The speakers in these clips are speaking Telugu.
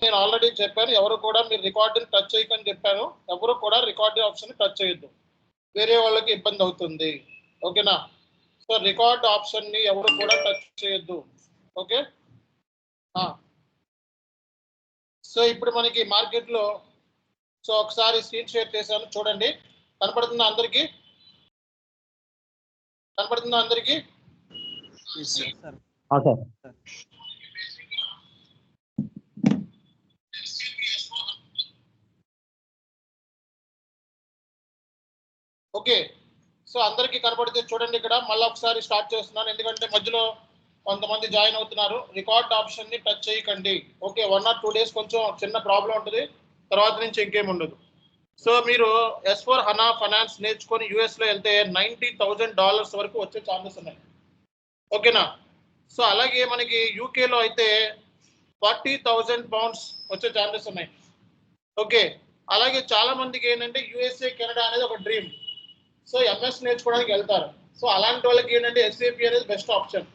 నేను ఆల్రెడీ చెప్పాను, ఎవరు కూడా మీరు రికార్డుని టచ్ చేయకని చెప్పాను. ఎవరు కూడా రికార్డు ఆప్షన్ టచ్ చేయొద్దు, వేరే వాళ్ళకి ఇబ్బంది అవుతుంది. ఓకేనా? సో రికార్డ్ ఆప్షన్ని ఎవరు కూడా టచ్ చేయొద్దు. ఓకే. సో ఇప్పుడు మనకి మార్కెట్లో సో ఒకసారి స్క్రీన్ షేర్ చేశాను, చూడండి. కనపడుతుందా అందరికీ? కనపడుతుందా అందరికీ? ఓకే. సో అందరికీ కనపడితే చూడండి, ఇక్కడ మళ్ళీ ఒకసారి స్టార్ట్ చేస్తున్నాను, ఎందుకంటే మధ్యలో కొంతమంది జాయిన్ అవుతున్నారు. రికార్డ్ ఆప్షన్ని టచ్ చేయకండి. ఓకే, 1 or 2 days కొంచెం చిన్న ప్రాబ్లం ఉంటుంది, తర్వాత నుంచి ఇంకేం ఉండదు. సో మీరు S4 HANA ఫైనాన్స్ నేర్చుకొని యూఎస్లో వెళ్తే $90,000 వరకు వచ్చే ఛాన్సెస్ ఉన్నాయి. ఓకేనా? సో అలాగే మనకి యూకేలో అయితే 40,000 pounds వచ్చే ఛాన్సెస్ ఉన్నాయి. ఓకే. అలాగే చాలా మందికి ఏంటంటే యూఎస్ఏ కెనడా అనేది ఒక డ్రీమ్. సో ఎంఎస్ నేర్చుకోవడానికి వెళ్తారు. సో అలాంటి వాళ్ళకి ఏంటంటే ఎస్ఏపి అనేది బెస్ట్ ఆప్షన్.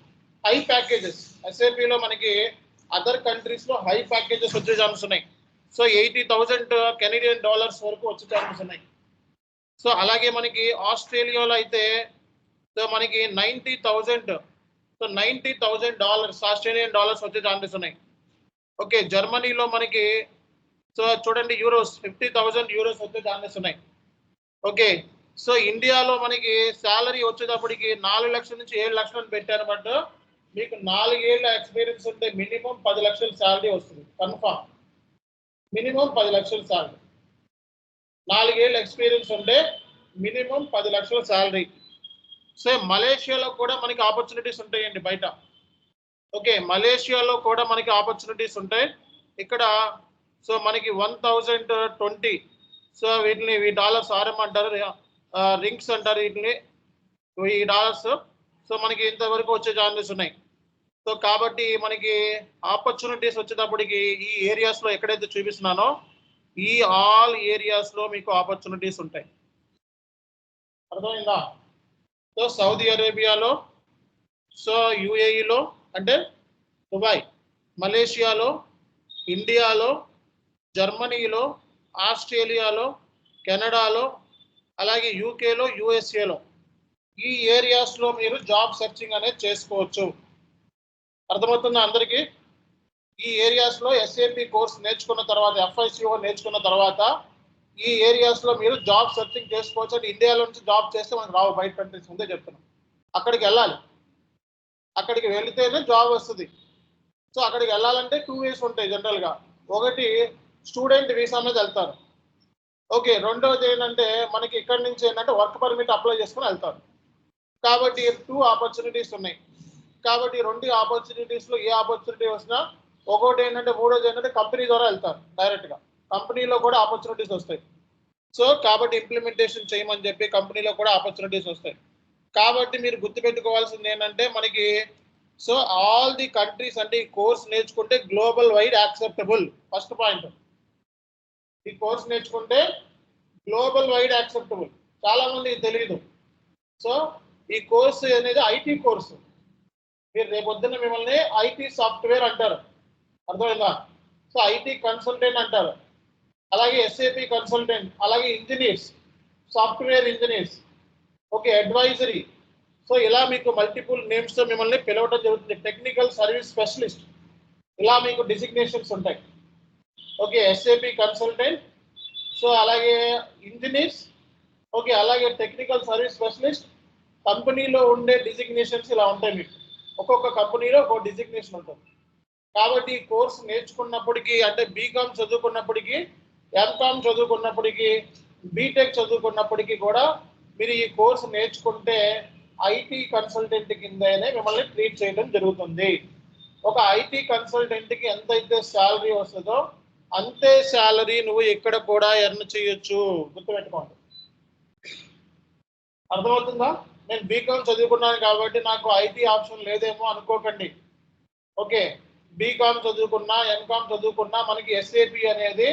హై ప్యాకేజెస్ ఎస్ఏపిలో మనకి అదర్ కంట్రీస్లో హై ప్యాకేజెస్ వచ్చే ఛాన్సెస్ ఉన్నాయి. సో $80,000 వరకు వచ్చే ఛాన్సెస్ ఉన్నాయి. సో అలాగే మనకి ఆస్ట్రేలియాలో అయితే సో మనకి $90,000 సో $90,000 ఆస్ట్రేలియన్ డాలర్స్ వచ్చే ఛాన్సెస్ ఉన్నాయి. ఓకే. జర్మనీలో మనకి సో చూడండి యూరోస్ 50,000 euros వచ్చే ఛాన్సెస్ ఉన్నాయి. ఓకే. సో ఇండియాలో మనకి శాలరీ వచ్చేటప్పటికి 4 లక్షల నుంచి 7 లక్షలు పెట్టారు. బట్ మీకు 4 ఏళ్ళ ఎక్స్పీరియన్స్ ఉంటే మినిమం 10 లక్షల శాలరీ వస్తుంది కన్ఫామ్. మినిమం 10 లక్షల శాలరీ. 4 ఏళ్ళ ఎక్స్పీరియన్స్ ఉంటే మినిమం 10 లక్షల శాలరీ. సో మలేషియాలో కూడా మనకి ఆపర్చునిటీస్ ఉంటాయండి బయట. ఓకే. మలేషియాలో కూడా మనకి ఆపర్చునిటీస్ ఉంటాయి. ఇక్కడ సో మనకి 1020 సో వీటిని డాలర్స్ ఆర్ఎం అంటారు, రింగ్స్ అంటారు వీటిని, ఈ డాలర్స్. సో మనకి ఇంతవరకు వచ్చే ఛాన్సెస్ ఉన్నాయి. సో కాబట్టి మనకి ఆపర్చునిటీస్ వచ్చేటప్పటికి ఈ ఏరియాస్లో ఎక్కడైతే చూపిస్తున్నానో ఈ ఆల్ ఏరియాస్లో మీకు ఆపర్చునిటీస్ ఉంటాయి. అర్థమైందా? సో సౌదీ అరేబియాలో, సో యుఏఈలో అంటే దుబాయ్, మలేషియాలో, ఇండియాలో, జర్మనీలో, ఆస్ట్రేలియాలో, కెనడాలో, అలాగే యూకేలో, యూఎస్ఏలో ఈ ఏరియాస్లో మీరు జాబ్ సెర్చింగ్ అనేది చేసుకోవచ్చు. అర్థమవుతుందా అందరికీ? ఈ ఏరియాస్లో ఎస్ఏపి కోర్స్ నేర్చుకున్న తర్వాత, FICO నేర్చుకున్న తర్వాత ఈ ఏరియాస్లో మీరు జాబ్ సెర్చింగ్ చేసుకోవచ్చు. అంటే ఇండియాలో నుంచి జాబ్ చేస్తే మనకు రావు, బయట కంట్రీస్ ముందే చెప్తున్నాం. అక్కడికి వెళ్ళాలి, అక్కడికి వెళితేనే జాబ్ వస్తుంది. సో అక్కడికి వెళ్ళాలంటే 2 ways ఉంటాయి జనరల్గా. ఒకటి స్టూడెంట్ వీసా మీద వెళ్తారు. ఓకే. రెండోది ఏంటంటే మనకి ఇక్కడి నుంచి ఏంటంటే వర్క్ పర్మిట్ అప్లై చేసుకుని వెళ్తారు. కాబట్టి 2 ఆపర్చునిటీస్ ఉన్నాయి. కాబట్టి 2 ఆపర్చునిటీస్లో ఏ ఆపర్చునిటీ వచ్చినా ఒకటి ఏంటంటే, మూడోది ఏంటంటే కంపెనీ ద్వారా వెళ్తారు డైరెక్ట్గా. కంపెనీలో కూడా ఆపర్చునిటీస్ వస్తాయి. సో కాబట్టి ఇంప్లిమెంటేషన్ చేయమని చెప్పి కంపెనీలో కూడా ఆపర్చునిటీస్ వస్తాయి. కాబట్టి మీరు గుర్తుపెట్టుకోవాల్సింది ఏంటంటే మనకి సో ఆల్ ది కంట్రీస్ అంటే ఈ కోర్స్ నేర్చుకుంటే global wide acceptable. First point, ఈ కోర్స్ నేర్చుకుంటే గ్లోబల్ వైడ్ యాక్సెప్టబుల్. చాలా మందికి తెలియదు. సో ఈ కోర్సు అనేది ఐటీ కోర్సు. మీరు రేపొద్దున మిమ్మల్ని ఐటీ సాఫ్ట్వేర్ అంటారు, అర్థమైందా? సో ఐటీ కన్సల్టెంట్ అంటారు, అలాగే ఎస్ఏపి కన్సల్టెంట్, అలాగే engineers, software engineers, okay, advisory. So ఇలా మీకు మల్టిపుల్ నేమ్స్తో మిమ్మల్ని పిలవడం జరుగుతుంది. టెక్నికల్ సర్వీస్ స్పెషలిస్ట్, ఇలా మీకు డిజిగ్నేషన్స్ ఉంటాయి. ఓకే, ఎస్ఏపి కన్సల్టెంట్, సో అలాగే ఇంజనీర్స్, ఓకే, అలాగే టెక్నికల్ సర్వీస్ స్పెషలిస్ట్. కంపెనీలో ఉండే డిజిగ్నేషన్స్ ఇలా ఉంటాయి మీకు. ఒక్కొక్క కంపెనీలో ఒక్కొక్క డిజిగ్నేషన్ ఉంటుంది. కాబట్టి ఈ కోర్స్ నేర్చుకున్నప్పటికీ అంటే బీకామ్ చదువుకున్నప్పటికీ, ఎంకామ్ చదువుకున్నప్పటికీ, బీటెక్ చదువుకున్నప్పటికీ కూడా మీరు ఈ కోర్స్ నేర్చుకుంటే ఐటీ కన్సల్టెంట్ కిందనే మిమ్మల్ని ట్రీట్ చేయడం జరుగుతుంది. ఒక ఐటీ కన్సల్టెంట్కి ఎంతైతే శాలరీ వస్తుందో అంతే శాలరీ నువ్వు ఇక్కడ కూడా ఎర్న్ చేయొచ్చు. గుర్తుపెట్టుకోండి. అర్థమవుతుందా? నేను బీకామ్ చదువుకున్నాను కాబట్టి నాకు ఐటీ ఆప్షన్ లేదేమో అనుకోకండి. ఓకే, బీకామ్ చదువుకున్నా, ఎంకామ్ చదువుకున్నా మనకి ఎస్ఏపి అనేది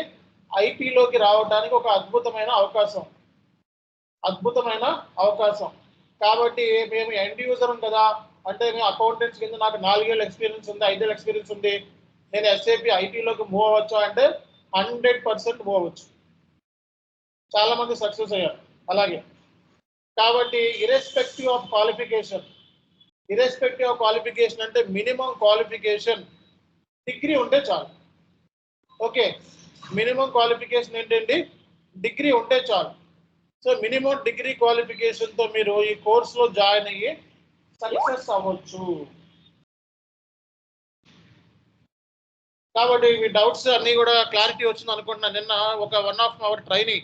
ఐటీలోకి రావడానికి ఒక అద్భుతమైన అవకాశం, అద్భుతమైన అవకాశం. కాబట్టి మేము ఎండ్ యూజర్ కదా అంటే మేము అకౌంటెంట్స్ కింద నాకు 4 ఏళ్ళ ఎక్స్పీరియన్స్ ఉంది, 5 ఏళ్ళ ఎక్స్పీరియన్స్ ఉంది, నేను ఎస్ఏపి ఐటీలోకి మూవ్ అవ్వచ్చా అంటే 100% మూవ్ అవ్వచ్చు. చాలా మంది సక్సెస్ అయ్యారు అలాగే. కాబట్టి ఇర్రెస్పెక్టివ్ ఆఫ్ క్వాలిఫికేషన్ అంటే మినిమం క్వాలిఫికేషన్ డిగ్రీ ఉంటే చాలు. ఓకే, మినిమం క్వాలిఫికేషన్ ఏంటండి? డిగ్రీ ఉంటే చాలు. సో మినిమం డిగ్రీ క్వాలిఫికేషన్తో మీరు ఈ కోర్సులో జాయిన్ అయ్యి సక్సెస్ అవ్వచ్చు. కాబట్టి మీ డౌట్స్ అన్నీ కూడా క్లారిటీ వచ్చింది అనుకుంటున్నాను. నిన్న ఒక 1 ఆఫ్ అవర్ ట్రైనీ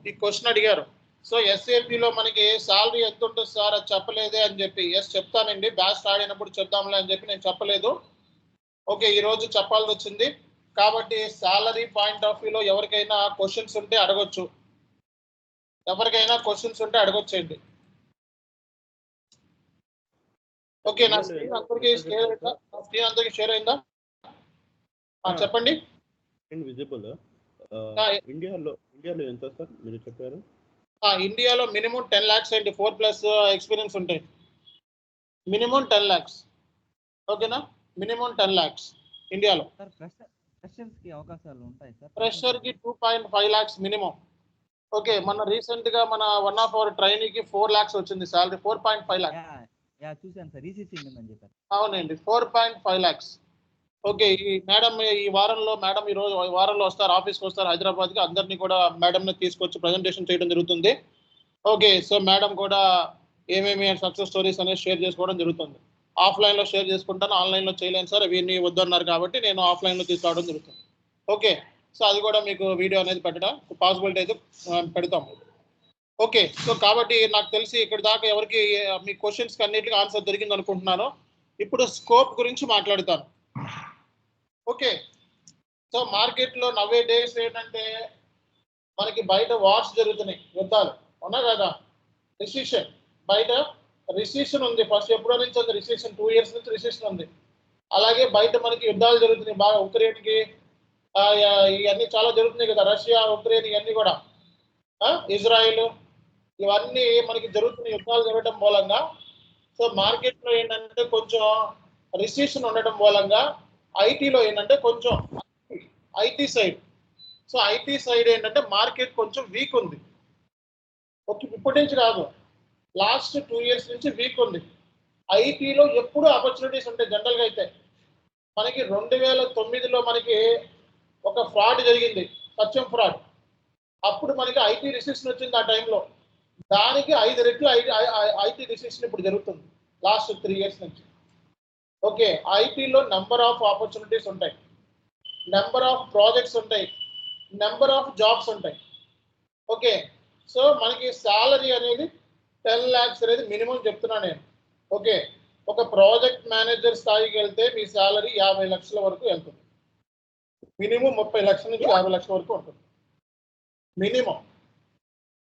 ఈ క్వశ్చన్ అడిగారు. సో ఎస్ఏపిలో మనకి శాలరీ ఎంత ఉంటుంది సార్ అది చెప్పలేదే అని చెప్పి. ఎస్ చెప్తానండి, బ్యాచ్ స్టార్ట్ అయినప్పుడు చెప్దాంలే అని చెప్పి నేను చెప్పలేదు. ఓకే, ఈరోజు చెప్పాల్సి వచ్చింది. కాబట్టి శాలరీ పాయింట్ ఆఫ్ వ్యూలో ఎవరికైనా క్వశ్చన్స్ ఉంటే అడగొచ్చు. అడగొచ్చండి. ఓకే, నా స్క్రీన్ అందరికీ షేర్ అయిందా? చెప్పండి. విజిబుల్. ఇండియాలో ఎంత సార్ మీరు చెప్పారు? ఇండియాలో మినిమం 10 lakhs అండి, 4+ ఎక్స్పీరియన్స్ ఉంటాయి. Minimum 10 lakhs. ఓకేనా? మినిమం 10 lakhs ఇండియాలో. ఫ్రెషర్స్కి అవకాశాలు ఉంటాయి సార్? ఫ్రెషర్కి 2.5 lakhs minimum. ఓకే, మన రీసెంట్గా మన 1 ఆఫ్ అవర్ ట్రైనీకి 4 lakhs వచ్చింది శాలరీ. 4.5 lakhs. చూసాను సార్, రీసీసీ ఉందని చెప్పారు. అవునండి, 4.5 lakhs. ఓకే, ఈ మేడం ఈ వారంలో వస్తారు, ఆఫీస్కి వస్తారు హైదరాబాద్కి. అందరినీ కూడా మేడంని తీసుకొచ్చి ప్రజెంటేషన్ చేయడం జరుగుతుంది. ఓకే, సో మేడం కూడా ఏమేమి సక్సెస్ స్టోరీస్ అనేది షేర్ చేసుకోవడం జరుగుతుంది. ఆఫ్లైన్లో షేర్ చేసుకుంటాను, ఆన్లైన్లో చేయలేను సార్, వీరిని వద్దన్నారు కాబట్టి నేను ఆఫ్లైన్లో తీసుకురావడం జరుగుతుంది. ఓకే, సో అది కూడా మీకు వీడియో అనేది పెట్టడం పాసిబిలిటీ అయితే పెడతాం. ఓకే, సో కాబట్టి నాకు తెలిసి ఇక్కడ దాకా ఎవరికి మీ క్వశ్చన్స్కి అన్నిటికీ ఆన్సర్ దొరికింది అనుకుంటున్నాను. ఇప్పుడు స్కోప్ గురించి మాట్లాడతాను. ఓకే, సో మార్కెట్లో నవ్వే డేస్ ఏంటంటే మనకి బయట వార్స్ జరుగుతున్నాయి, యుద్ధాలు, అవునా కదా? రిసెషన్, బయట రిసెషన్ ఉంది. ఫస్ట్ ఎప్పుడో నుంచి ఉంది రిసెషన్, 2 years నుంచి రిసెషన్ ఉంది. అలాగే బయట మనకి యుద్ధాలు జరుగుతున్నాయి బాగా. ఉక్రెయిన్కి ఇవన్నీ చాలా జరుగుతున్నాయి కదా, రష్యా, ఉక్రెయిన్, ఇవన్నీ కూడా, ఇజ్రాయిల్, ఇవన్నీ మనకి జరుగుతున్న యుద్ధాలు జరగడం మూలంగా సో మార్కెట్లో ఏంటంటే కొంచెం రిసెషన్ ఉండడం మూలంగా ఐటీలో ఏంటంటే కొంచెం IT side, so IT side ఏంటంటే మార్కెట్ కొంచెం వీక్ ఉంది. ఓకే, ఇప్పటి నుంచి కాదు, లాస్ట్ 2 years నుంచి వీక్ ఉంది. ఐటీలో ఎప్పుడు ఆపర్చునిటీస్ ఉంటాయి. జనరల్గా అయితే మనకి 2009లో మనకి ఒక ఫ్రాడ్ జరిగింది, సత్యం ఫ్రాడ్. అప్పుడు మనకి ఐటీ రిసెషన్ వచ్చింది ఆ టైంలో. దానికి 5 రెట్లు ఐటీ రిసెషన్ ఇప్పుడు జరుగుతుంది లాస్ట్ 3 years నుంచి. ఓకే, ఐటీలో నెంబర్ ఆఫ్ ఆపర్చునిటీస్ ఉంటాయి, నెంబర్ ఆఫ్ ప్రాజెక్ట్స్ ఉంటాయి, నెంబర్ ఆఫ్ జాబ్స్ ఉంటాయి. ఓకే, సో మనకి శాలరీ అనేది 10 lakhs అనేది మినిమం చెప్తున్నా నేను. ఓకే, ఒక ప్రాజెక్ట్ మేనేజర్ స్థాయికి వెళ్తే మీ శాలరీ 50 లక్షల వరకు వెళ్తుంది. మినిమం 30 లక్షల నుంచి 50 లక్షల వరకు ఉంటుంది మినిమం.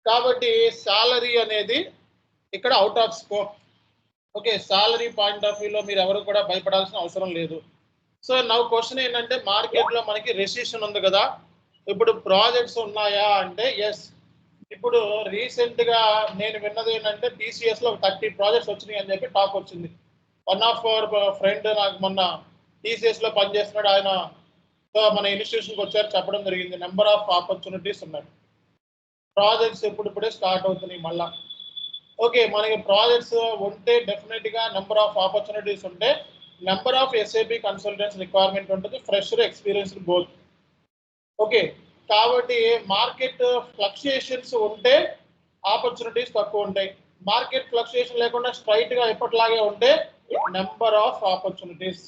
కాబట్టి శాలరీ అనేది ఇక్కడ out of scope. Okay, salary point of వ్యూలో మీరు ఎవరు కూడా భయపడాల్సిన అవసరం లేదు. సో నా క్వశ్చన్ ఏంటంటే మార్కెట్లో మనకి రెసిషన్ ఉంది కదా, ఇప్పుడు ప్రాజెక్ట్స్ ఉన్నాయా అంటే ఎస్. ఇప్పుడు రీసెంట్గా నేను విన్నది ఏంటంటే టీసీఎస్లో 30 ప్రాజెక్ట్స్ వచ్చినాయి అని చెప్పి టాక్ వచ్చింది. 1 ఆఫ్ అవర్ ఫ్రెండ్ నాకు మొన్న టీసీఎస్లో పనిచేస్తున్నాడు, ఆయన మన ఇన్స్టిట్యూషన్కి వచ్చారు, చెప్పడం జరిగింది. నెంబర్ ఆఫ్ ఆపర్చునిటీస్ ఉన్నాయి, ప్రాజెక్ట్స్ ఇప్పుడిప్పుడే స్టార్ట్ అవుతున్నాయి మళ్ళా. ఓకే, మనకి ప్రాజెక్ట్స్ ఉంటే డెఫినెట్గా నెంబర్ ఆఫ్ ఆపర్చునిటీస్ ఉంటే number of SAP consultants requirement ఉంటుంది, ఫ్రెషర్, ఎక్స్పీరియన్స్డ్ బోత్. ఓకే, కాబట్టి మార్కెట్ ఫ్లక్చుయేషన్స్ ఉంటే ఆపర్చునిటీస్ తక్కువ ఉంటాయి. మార్కెట్ ఫ్లక్చుయేషన్ లేకుండా స్ట్రైట్గా ఎప్పటిలాగే ఉంటే నెంబర్ ఆఫ్ ఆపర్చునిటీస్.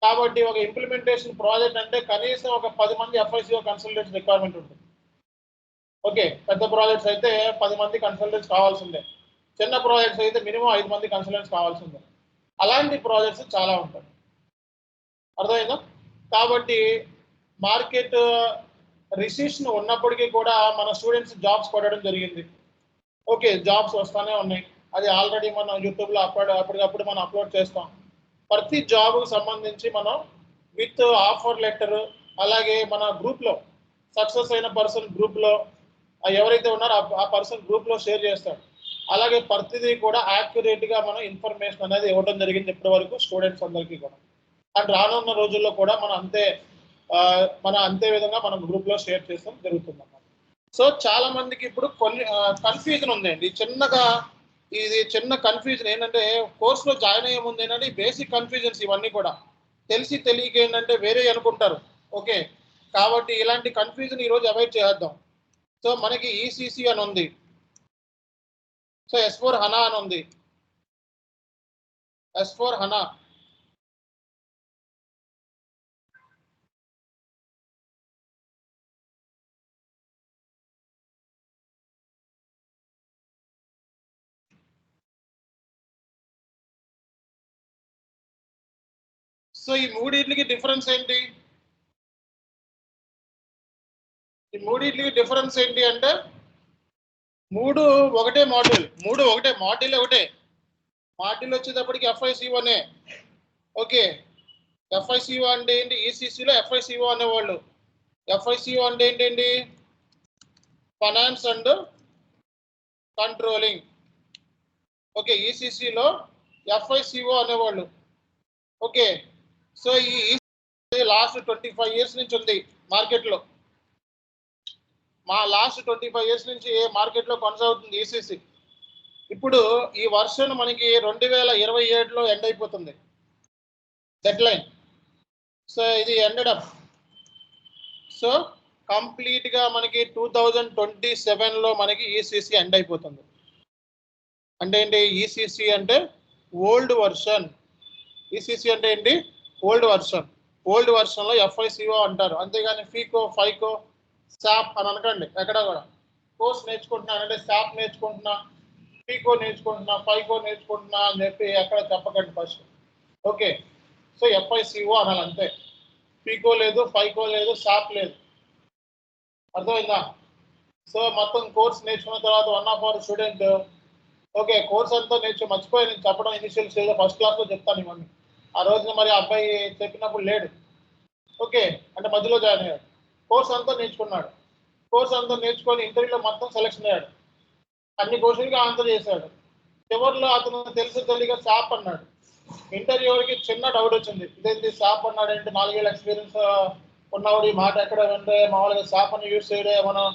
కాబట్టి ఒక ఇంప్లిమెంటేషన్ ప్రాజెక్ట్ అంటే కనీసం ఒక 10 మంది ఎఫ్ఐసిఓ కన్సల్టెంట్స్ రిక్వైర్మెంట్ ఉంటుంది. ఓకే, పెద్ద ప్రాజెక్ట్స్ అయితే 10 మంది కన్సల్టెంట్స్ కావాల్సిందే, చిన్న ప్రాజెక్ట్స్ అయితే మినిమం 5 మంది కన్సల్టెంట్స్ కావాల్సిందే. అలాంటి ప్రాజెక్ట్స్ చాలా ఉంటాయి, అర్థమైందా? కాబట్టి మార్కెట్ రిసెషన్ ఉన్నప్పటికీ కూడా మన స్టూడెంట్స్ జాబ్స్ కొట్టడం జరిగింది. ఓకే, జాబ్స్ వస్తూనే ఉన్నాయి, అది ఆల్రెడీ మనం యూట్యూబ్లో అప్పటికప్పుడు మనం అప్లోడ్ చేస్తాం. ప్రతి జాబ్కి సంబంధించి మనం విత్ ఆఫర్ లెటర్, అలాగే మన గ్రూప్లో సక్సెస్ అయిన పర్సన్ గ్రూప్లో ఎవరైతే ఉన్నారో ఆ పర్సన్ గ్రూప్లో షేర్ చేస్తాడు. అలాగే ప్రతిదీ కూడా యాక్యురేట్గా మనం ఇన్ఫర్మేషన్ అనేది ఇవ్వడం జరిగింది ఇప్పటి వరకు స్టూడెంట్స్ అందరికీ కూడా. అండ్ రానున్న రోజుల్లో కూడా మనం అంతే విధంగా మనం గ్రూప్లో షేర్ చేస్తాం జరుగుతుంది అన్నమాట. సో చాలా మందికి ఇప్పుడు కొన్ని కన్ఫ్యూజన్ ఉందండి. ఇది చిన్న కన్ఫ్యూజన్ ఏంటంటే కోర్సులో జాయిన్ అయ్యే ముందు ఏంటంటే బేసిక్ కన్ఫ్యూజన్స్ ఇవన్నీ కూడా తెలిసి తెలియక ఏంటంటే వేరే అనుకుంటారు. ఓకే, కాబట్టి ఇలాంటి కన్ఫ్యూజన్ ఈరోజు అవాయిడ్ చేద్దాం. సో మనకి ఈసీసీ అని ఉంది, సో S4 హనా అని ఉంది. S4 హనా సో ఈ మూడింటికి డిఫరెన్స్ ఏంటి? ఈ మూడింటికి డిఫరెన్స్ ఏంటి అంటే మూడు ఒకటే మాడ్యూల్, మాడ్యూల్ వచ్చేటప్పటికి FICO. ఓకే, FICO అంటే ఏంటి? ఈసీసీలో FICO అనేవాళ్ళు. FICO అంటే ఏంటండి? Finance and controlling. ఓకే, ఈసీసీలో FICO అనేవాళ్ళు. ఓకే, సో ఈ లాస్ట్ 25 ఇయర్స్ నుంచి ఉంది మార్కెట్లో. లాస్ట్ 25 ఇయర్స్ నుంచి మార్కెట్లో కొనసాగుతుంది ఈసీసీ. ఇప్పుడు ఈ వర్షన్ మనకి 2027లో ఎండ్ అయిపోతుంది డెడ్ లైన్. సో ఇది ఎండెడ్ అప్. సో కంప్లీట్గా మనకి 2027లో మనకి ఈసీసీ ఎండ్ అయిపోతుంది. అంటే ఏంటి? ఈసీసీ అంటే ఓల్డ్ వర్షన్. ఈసీసీ అంటే ఏంటి? Old version. ఓల్డ్ వర్షన్లో FICO అంటారు, అంతేగాని ఫైకో SAP అని అనకండి. ఎక్కడ కూడా కోర్స్ నేర్చుకుంటున్నానంటే SAP నేర్చుకుంటున్నా, ఫీకో నేర్చుకుంటున్నా, ఫైకో నేర్చుకుంటున్నా అని చెప్పి ఎక్కడ చెప్పకండి ఫస్ట్. ఓకే, సో FICO అనాలి అంతే. ఫీకో లేదు, ఫైకో లేదు, SAP లేదు. అర్థమైందా? సో మొత్తం కోర్స్ నేర్చుకున్న తర్వాత one of our student okay course అంతా మర్చిపోయి నేను చెప్పడం ఇనిషియల్ స్టేజ్ ఫస్ట్ క్లాస్లో చెప్తాను ఇవన్నీ. ఆ రోజున మరి అబ్బాయి చెప్పినప్పుడు లేడు. ఓకే, అంటే మధ్యలో జాయిన్ అయ్యాడు. కోర్స్ అంతా నేర్చుకున్నాడు. కోర్స్ అంతా నేర్చుకొని ఇంటర్వ్యూలో మొత్తం సెలెక్షన్ అయ్యాడు. అన్ని క్వశ్చన్కి ఆన్సర్ చేశాడు. చివరిలో అతను తెలియక SAP అన్నాడు. ఇంటర్వ్యూకి చిన్న డౌట్ వచ్చింది, ఇదేంటి SAP అన్నాడు అంటే 4 ఏళ్ళ ఎక్స్పీరియన్స్ ఉన్నవాడు ఈ మాట ఎక్కడ అంటే మామూలుగా SAP అని యూజ్ చేయడే, మనం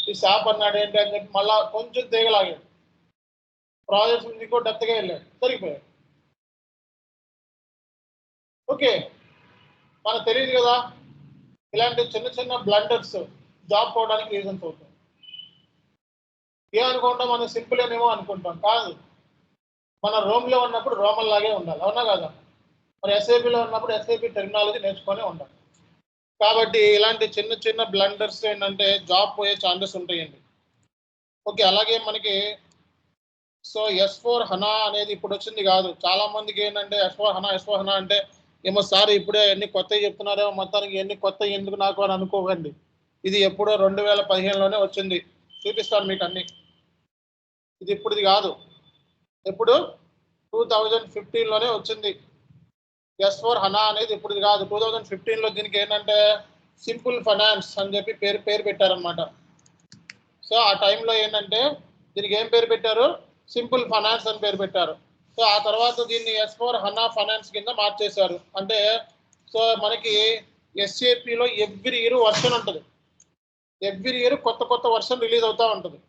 ఈ SAP అన్నాడు ఏంటి అని చెప్పి మళ్ళీ కొంచెం తీగలాగాడు. ప్రాజెక్ట్స్ ఇంకో డెప్త్గా వెళ్ళాడు, సరిపోయాడు. ఓకే, మనకు తెలియదు కదా ఇలాంటి చిన్న చిన్న బ్లండర్స్ జాబ్ పోవడానికి రీజన్స్ అవుతాయి. ఏమనుకుంటాం మనం సింపుల్ ఏమో అనుకుంటాం, కాదు. మన రోమ్లో ఉన్నప్పుడు రోమన్ లాగే ఉండాలి, అవునా కదా? మరి SAPలో ఉన్నప్పుడు SAP టెక్నాలజీ నేర్చుకొని ఉండాలి. కాబట్టి ఇలాంటి చిన్న చిన్న బ్లండర్స్ ఏంటంటే జాబ్ పోయే ఛాన్సెస్ ఉంటాయండి. ఓకే, అలాగే మనకి సో S4 హనా అనేది ఇప్పుడు వచ్చింది కాదు. చాలా మందికి ఏంటంటే S4 హనా అంటే ఏమో సార్ ఇప్పుడే ఎన్ని కొత్తవి చెప్తున్నారేమో, మొత్తానికి ఎన్ని కొత్తవి ఎందుకు నాకు అని అనుకోకండి. ఇది ఎప్పుడో 2015లోనే వచ్చింది. చూపిస్తాను మీకు అన్ని. ఇది ఇప్పుడుది కాదు, ఎప్పుడు 2015లోనే వచ్చింది. S4 హనా అనేది ఇప్పుడుది కాదు, 2015లో. దీనికి ఏంటంటే సింపుల్ ఫైనాన్స్ అని చెప్పి పేరు పెట్టారనమాట. సో ఆ టైంలో ఏంటంటే దీనికి ఏం పేరు పెట్టారు? సింపుల్ ఫైనాన్స్ అని పేరు పెట్టారు. సో ఆ తర్వాత దీన్ని S4 హనా ఫైనాన్స్ కింద మార్చేశారు. అంటే సో మనకి SAPలో ఎవ్రీ ఇయర్ వర్షన్ ఉంటుంది. ఎవ్రీ ఇయర్ కొత్త వర్షన్ రిలీజ్ అవుతూ ఉంటుంది.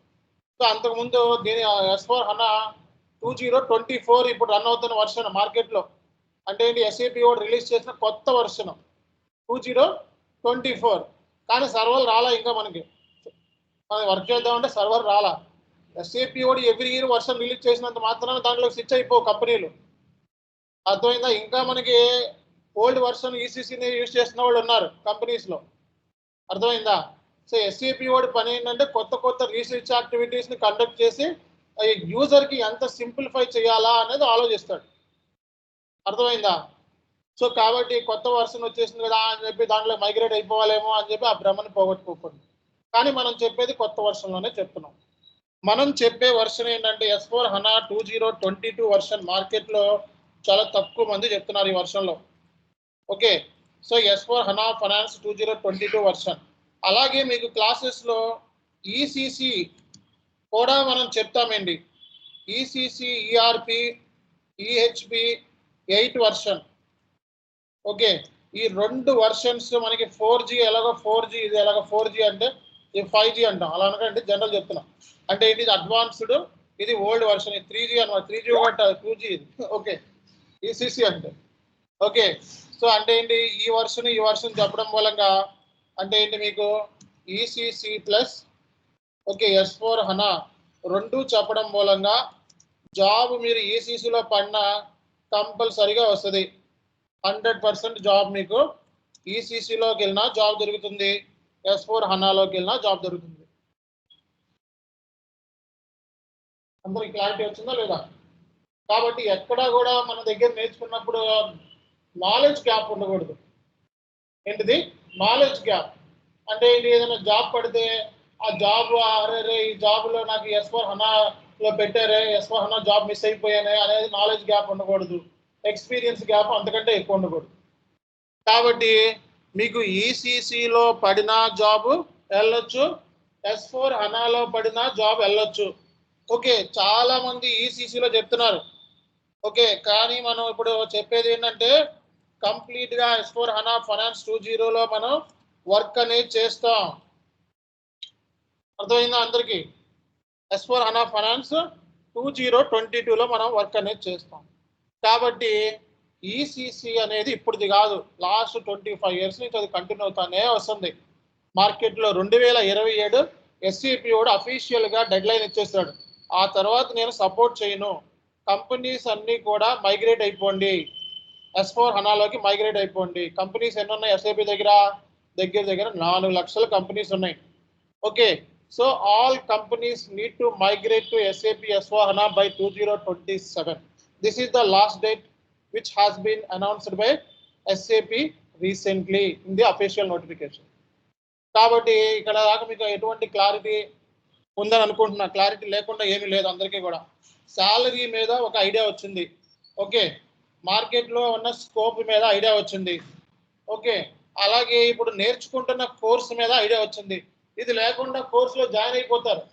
సో అంతకుముందు దీని S4 హనా 2024 ఇప్పుడు రన్ అవుతున్న వర్షన్ మార్కెట్లో. అంటే ఏంటి? SAP రిలీజ్ చేసిన కొత్త వర్షన్ 2024. కానీ సర్వర్ రాలా ఇంకా మనకి. మనం వర్క్ చేద్దామంటే సర్వర్ రాలా. SAP every year version release చేసినంత మాత్రాన దాంట్లో స్విచ్ అయిపో కంపెనీలు. అర్థమైందా? ఇంకా మనకి ఓల్డ్ వర్షన్ ఈసీసీని యూజ్ చేస్తున్న వాళ్ళు ఉన్నారు కంపెనీస్లో. అర్థమైందా? సో SAP పని ఏంటంటే కొత్త రీసెర్చ్ యాక్టివిటీస్ని కండక్ట్ చేసి యూజర్కి ఎంత సింప్లిఫై చేయాలా అనేది ఆలోచిస్తాడు. అర్థమైందా? సో కాబట్టి కొత్త వర్షన్ వచ్చేసింది కదా అని చెప్పి దాంట్లో మైగ్రేట్ అయిపోవాలేమో అని చెప్పి ఆ భ్రమని పోగొట్టుకోకూడదు. కానీ మనం చెప్పేది కొత్త వర్షన్లోనే చెప్తున్నాం. మనం చెప్పే వర్షన్ ఏంటంటే S4 హనా 2022 వర్షన్. మార్కెట్లో చాలా తక్కువ మంది చెప్తున్నారు ఈ వర్షన్లో. Okay, so S4 HANA finance 2022 version. అలాగే మీకు క్లాసెస్లో ఈసీసీ కూడా మనం చెప్తామండి. ECC ERP EHP 8 version. Okay, ఈ 2 వర్షన్స్ మనకి 4G ఎలాగో 4G ఇది ఎలాగో 4G అంటే ఇది 5G అంటాం. అలా అనకండి, జనరల్ చెప్తున్నా. అంటే ఇది అడ్వాన్స్డ్, ఇది ఓల్డ్ వర్షన్. ఇది 3G అనమాట. 3G ఒకటి 2G ఇది. ఓకే, ఈసీసీ అంటే ఓకే. సో అంటే ఏంటి, ఈ వర్షన్ చెప్పడం మూలంగా అంటే ఏంటి మీకు ఈసీసీ ప్లస్ ఓకే S4 హనా 2 చెప్పడం మూలంగా జాబ్ మీరు ఈసీసీలో పడినా కంపల్సరీగా వస్తుంది. 100% జాబ్ మీకు ఈసీసీలోకి వెళ్ళినా జాబ్ దొరుకుతుంది, S4 హనాలోకి వెళ్ళినా జాబ్ దొరుకుతుంది. అందరికి క్లారిటీ వచ్చిందా లేదా? కాబట్టి ఎక్కడా కూడా మన దగ్గర నేర్చుకున్నప్పుడు నాలెడ్జ్ గ్యాప్ ఉండకూడదు. ఏంటిది నాలెడ్జ్ గ్యాప్ అంటే ఏంటి, ఏదైనా జాబ్ పడితే ఆ జాబ్ అరే ఈ జాబ్లో నాకు S4 హనాలో పెట్టారే, S4 హనా జాబ్ మిస్ అయిపోయానే అనేది నాలెడ్జ్ గ్యాప్ ఉండకూడదు. ఎక్స్పీరియన్స్ గ్యాప్ అంతకంటే ఎక్కువ ఉండకూడదు. కాబట్టి మీకు ఈసీసీలో పడిన జాబ్ వెళ్ళొచ్చు, S4 హనాలో పడిన జాబ్ వెళ్ళొచ్చు. ఓకే, చాలా మంది ఈసీసీలో చెప్తున్నారు. ఓకే, కానీ మనం ఇప్పుడు చెప్పేది ఏంటంటే కంప్లీట్గా S4 హనా ఫైనాన్స్ 2.0లో మనం వర్క్ అనేది చేస్తాం. అర్థమైందా అందరికీ? S4 హనా ఫైనాన్స్ 2022లో మనం వర్క్ అనేది చేస్తాం. కాబట్టి ఈసీసీ అనేది ఇప్పుడుది కాదు, లాస్ట్ 25 years నుంచి అది కంటిన్యూ అవుతానే వస్తుంది. మార్కెట్లో 2027 ఎస్సీపీ కూడా అఫీషియల్గా డెడ్ లైన్ ఇచ్చేస్తాడు. ఆ తర్వాత నేను సపోర్ట్ చేయను, కంపెనీస్ అన్నీ కూడా మైగ్రేట్ అయిపోండి, S4 హనాలోకి మైగ్రేట్ అయిపోండి. కంపెనీస్ ఎన్ని ఉన్నాయి ఎస్ఏపీ దగ్గర? దగ్గర 4 లక్షల కంపెనీస్ ఉన్నాయి. Okay, so all companies need to migrate to SAP S4 HANA by 2027. This is the last date which has been announced by SAP recently in the official notification. కాబట్టి ఇక్కడ దాకా మీకు ఎటువంటి క్లారిటీ ఉందని అనుకుంటున్నా. క్లారిటీ లేకుండా ఏమీ లేదు అందరికీ కూడా. శాలరీ మీద ఒక ఐడియా వచ్చింది. ఓకే, మార్కెట్లో ఉన్న స్కోప్ మీద ఐడియా వచ్చింది. ఓకే, అలాగే ఇప్పుడు నేర్చుకుంటున్న కోర్సు మీద ఐడియా వచ్చింది. ఇది లేకుండా కోర్సులో జాయిన్ అయిపోతారు.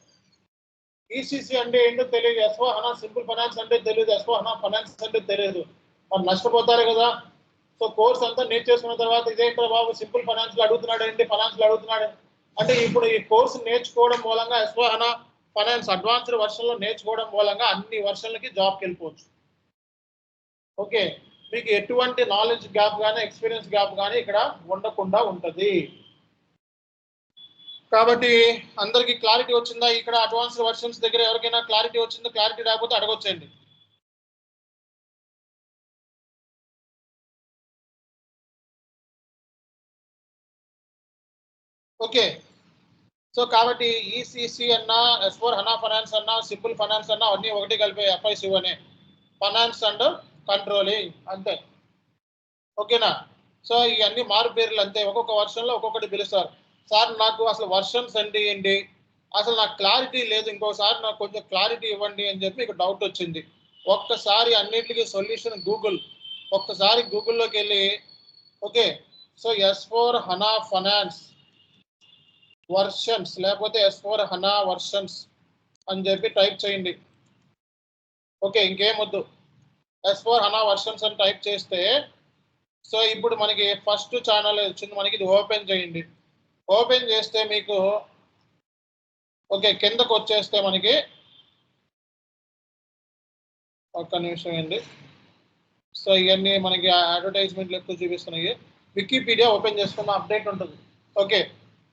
ఈసీసీ అంటే ఏంటో తెలియదు, S4 హనా సింపుల్ ఫైనాన్స్ అంటే తెలియదు, S4 హనా ఫైనాన్స్ అంటే తెలియదు, మరి నష్టపోతారు కదా. సో కోర్స్ అంతా నేర్చేసుకున్న తర్వాత ఇదేంటో బాబు సింపుల్ ఫైనాన్స్లో అడుగుతున్నాడు ఏంటి, ఫైనాన్స్లో అడుగుతున్నాడు అంటే ఇప్పుడు ఈ కోర్సు నేర్చుకోవడం మూలంగా S4 హనా ఫైనాన్స్ అడ్వాన్స్డ్ వర్షన్లో నేర్చుకోవడం మూలంగా అన్ని వర్షన్లకి జాబ్కి వెళ్ళిపోవచ్చు. ఓకే, మీకు ఎటువంటి నాలెడ్జ్ గ్యాప్ కానీ ఎక్స్పీరియన్స్ గ్యాప్ కానీ ఇక్కడ ఉండకుండా ఉంటుంది. కాబట్టి అందరికీ క్లారిటీ వచ్చిందా? ఇక్కడ అడ్వాన్స్డ్ వర్షన్స్ దగ్గర ఎవరికైనా క్లారిటీ వచ్చిందో? క్లారిటీ రాకపోతే అడగొచ్చండి. ఓకే, సో కాబట్టి ఈసీసీ అన్నా S4 హనా ఫైనాన్స్ అన్నా సింపుల్ ఫైనాన్స్ అన్నా అన్నీ ఒకటి కలిపే FICO అనే ఫైనాన్స్ అండ్ కంట్రోలింగ్ అంతే. ఓకేనా? సో ఇవన్నీ మారు పేర్లు అంతే, ఒక్కొక్క వర్షన్లో ఒక్కొక్కటి పిలుస్తారు. సార్ నాకు అసలు వర్షన్స్ అంటే ఏంటి, అసలు నాకు క్లారిటీ లేదు, ఇంకోసారి నాకు కొంచెం క్లారిటీ ఇవ్వండి అని చెప్పి మీకు డౌట్ వచ్చింది. ఒక్కసారి అన్నింటికి సొల్యూషన్ గూగుల్. ఒక్కసారి గూగుల్లోకి వెళ్ళి okay so S4 HANA finance versions లేకపోతే S4 హనా వర్షన్స్ అని చెప్పి టైప్ చేయండి. ఓకే, ఇంకేమొద్దు, S4 హనా వర్షన్స్ అని టైప్ చేస్తే సో ఇప్పుడు మనకి ఫస్ట్ ఛానల్ వచ్చింది. మనకి ఇది ఓపెన్ చేయండి. ఓపెన్ చేస్తే మీకు ఓకే కిందకు వచ్చేస్తే మనకి ఒక్క నిమిషం అండి. సో ఇవన్నీ మనకి అడ్వర్టైజ్మెంట్లు ఎక్కువ చూపిస్తున్నాయి. వికీపీడియా ఓపెన్ చేసుకున్న అప్డేట్ ఉంటుంది. ఓకే,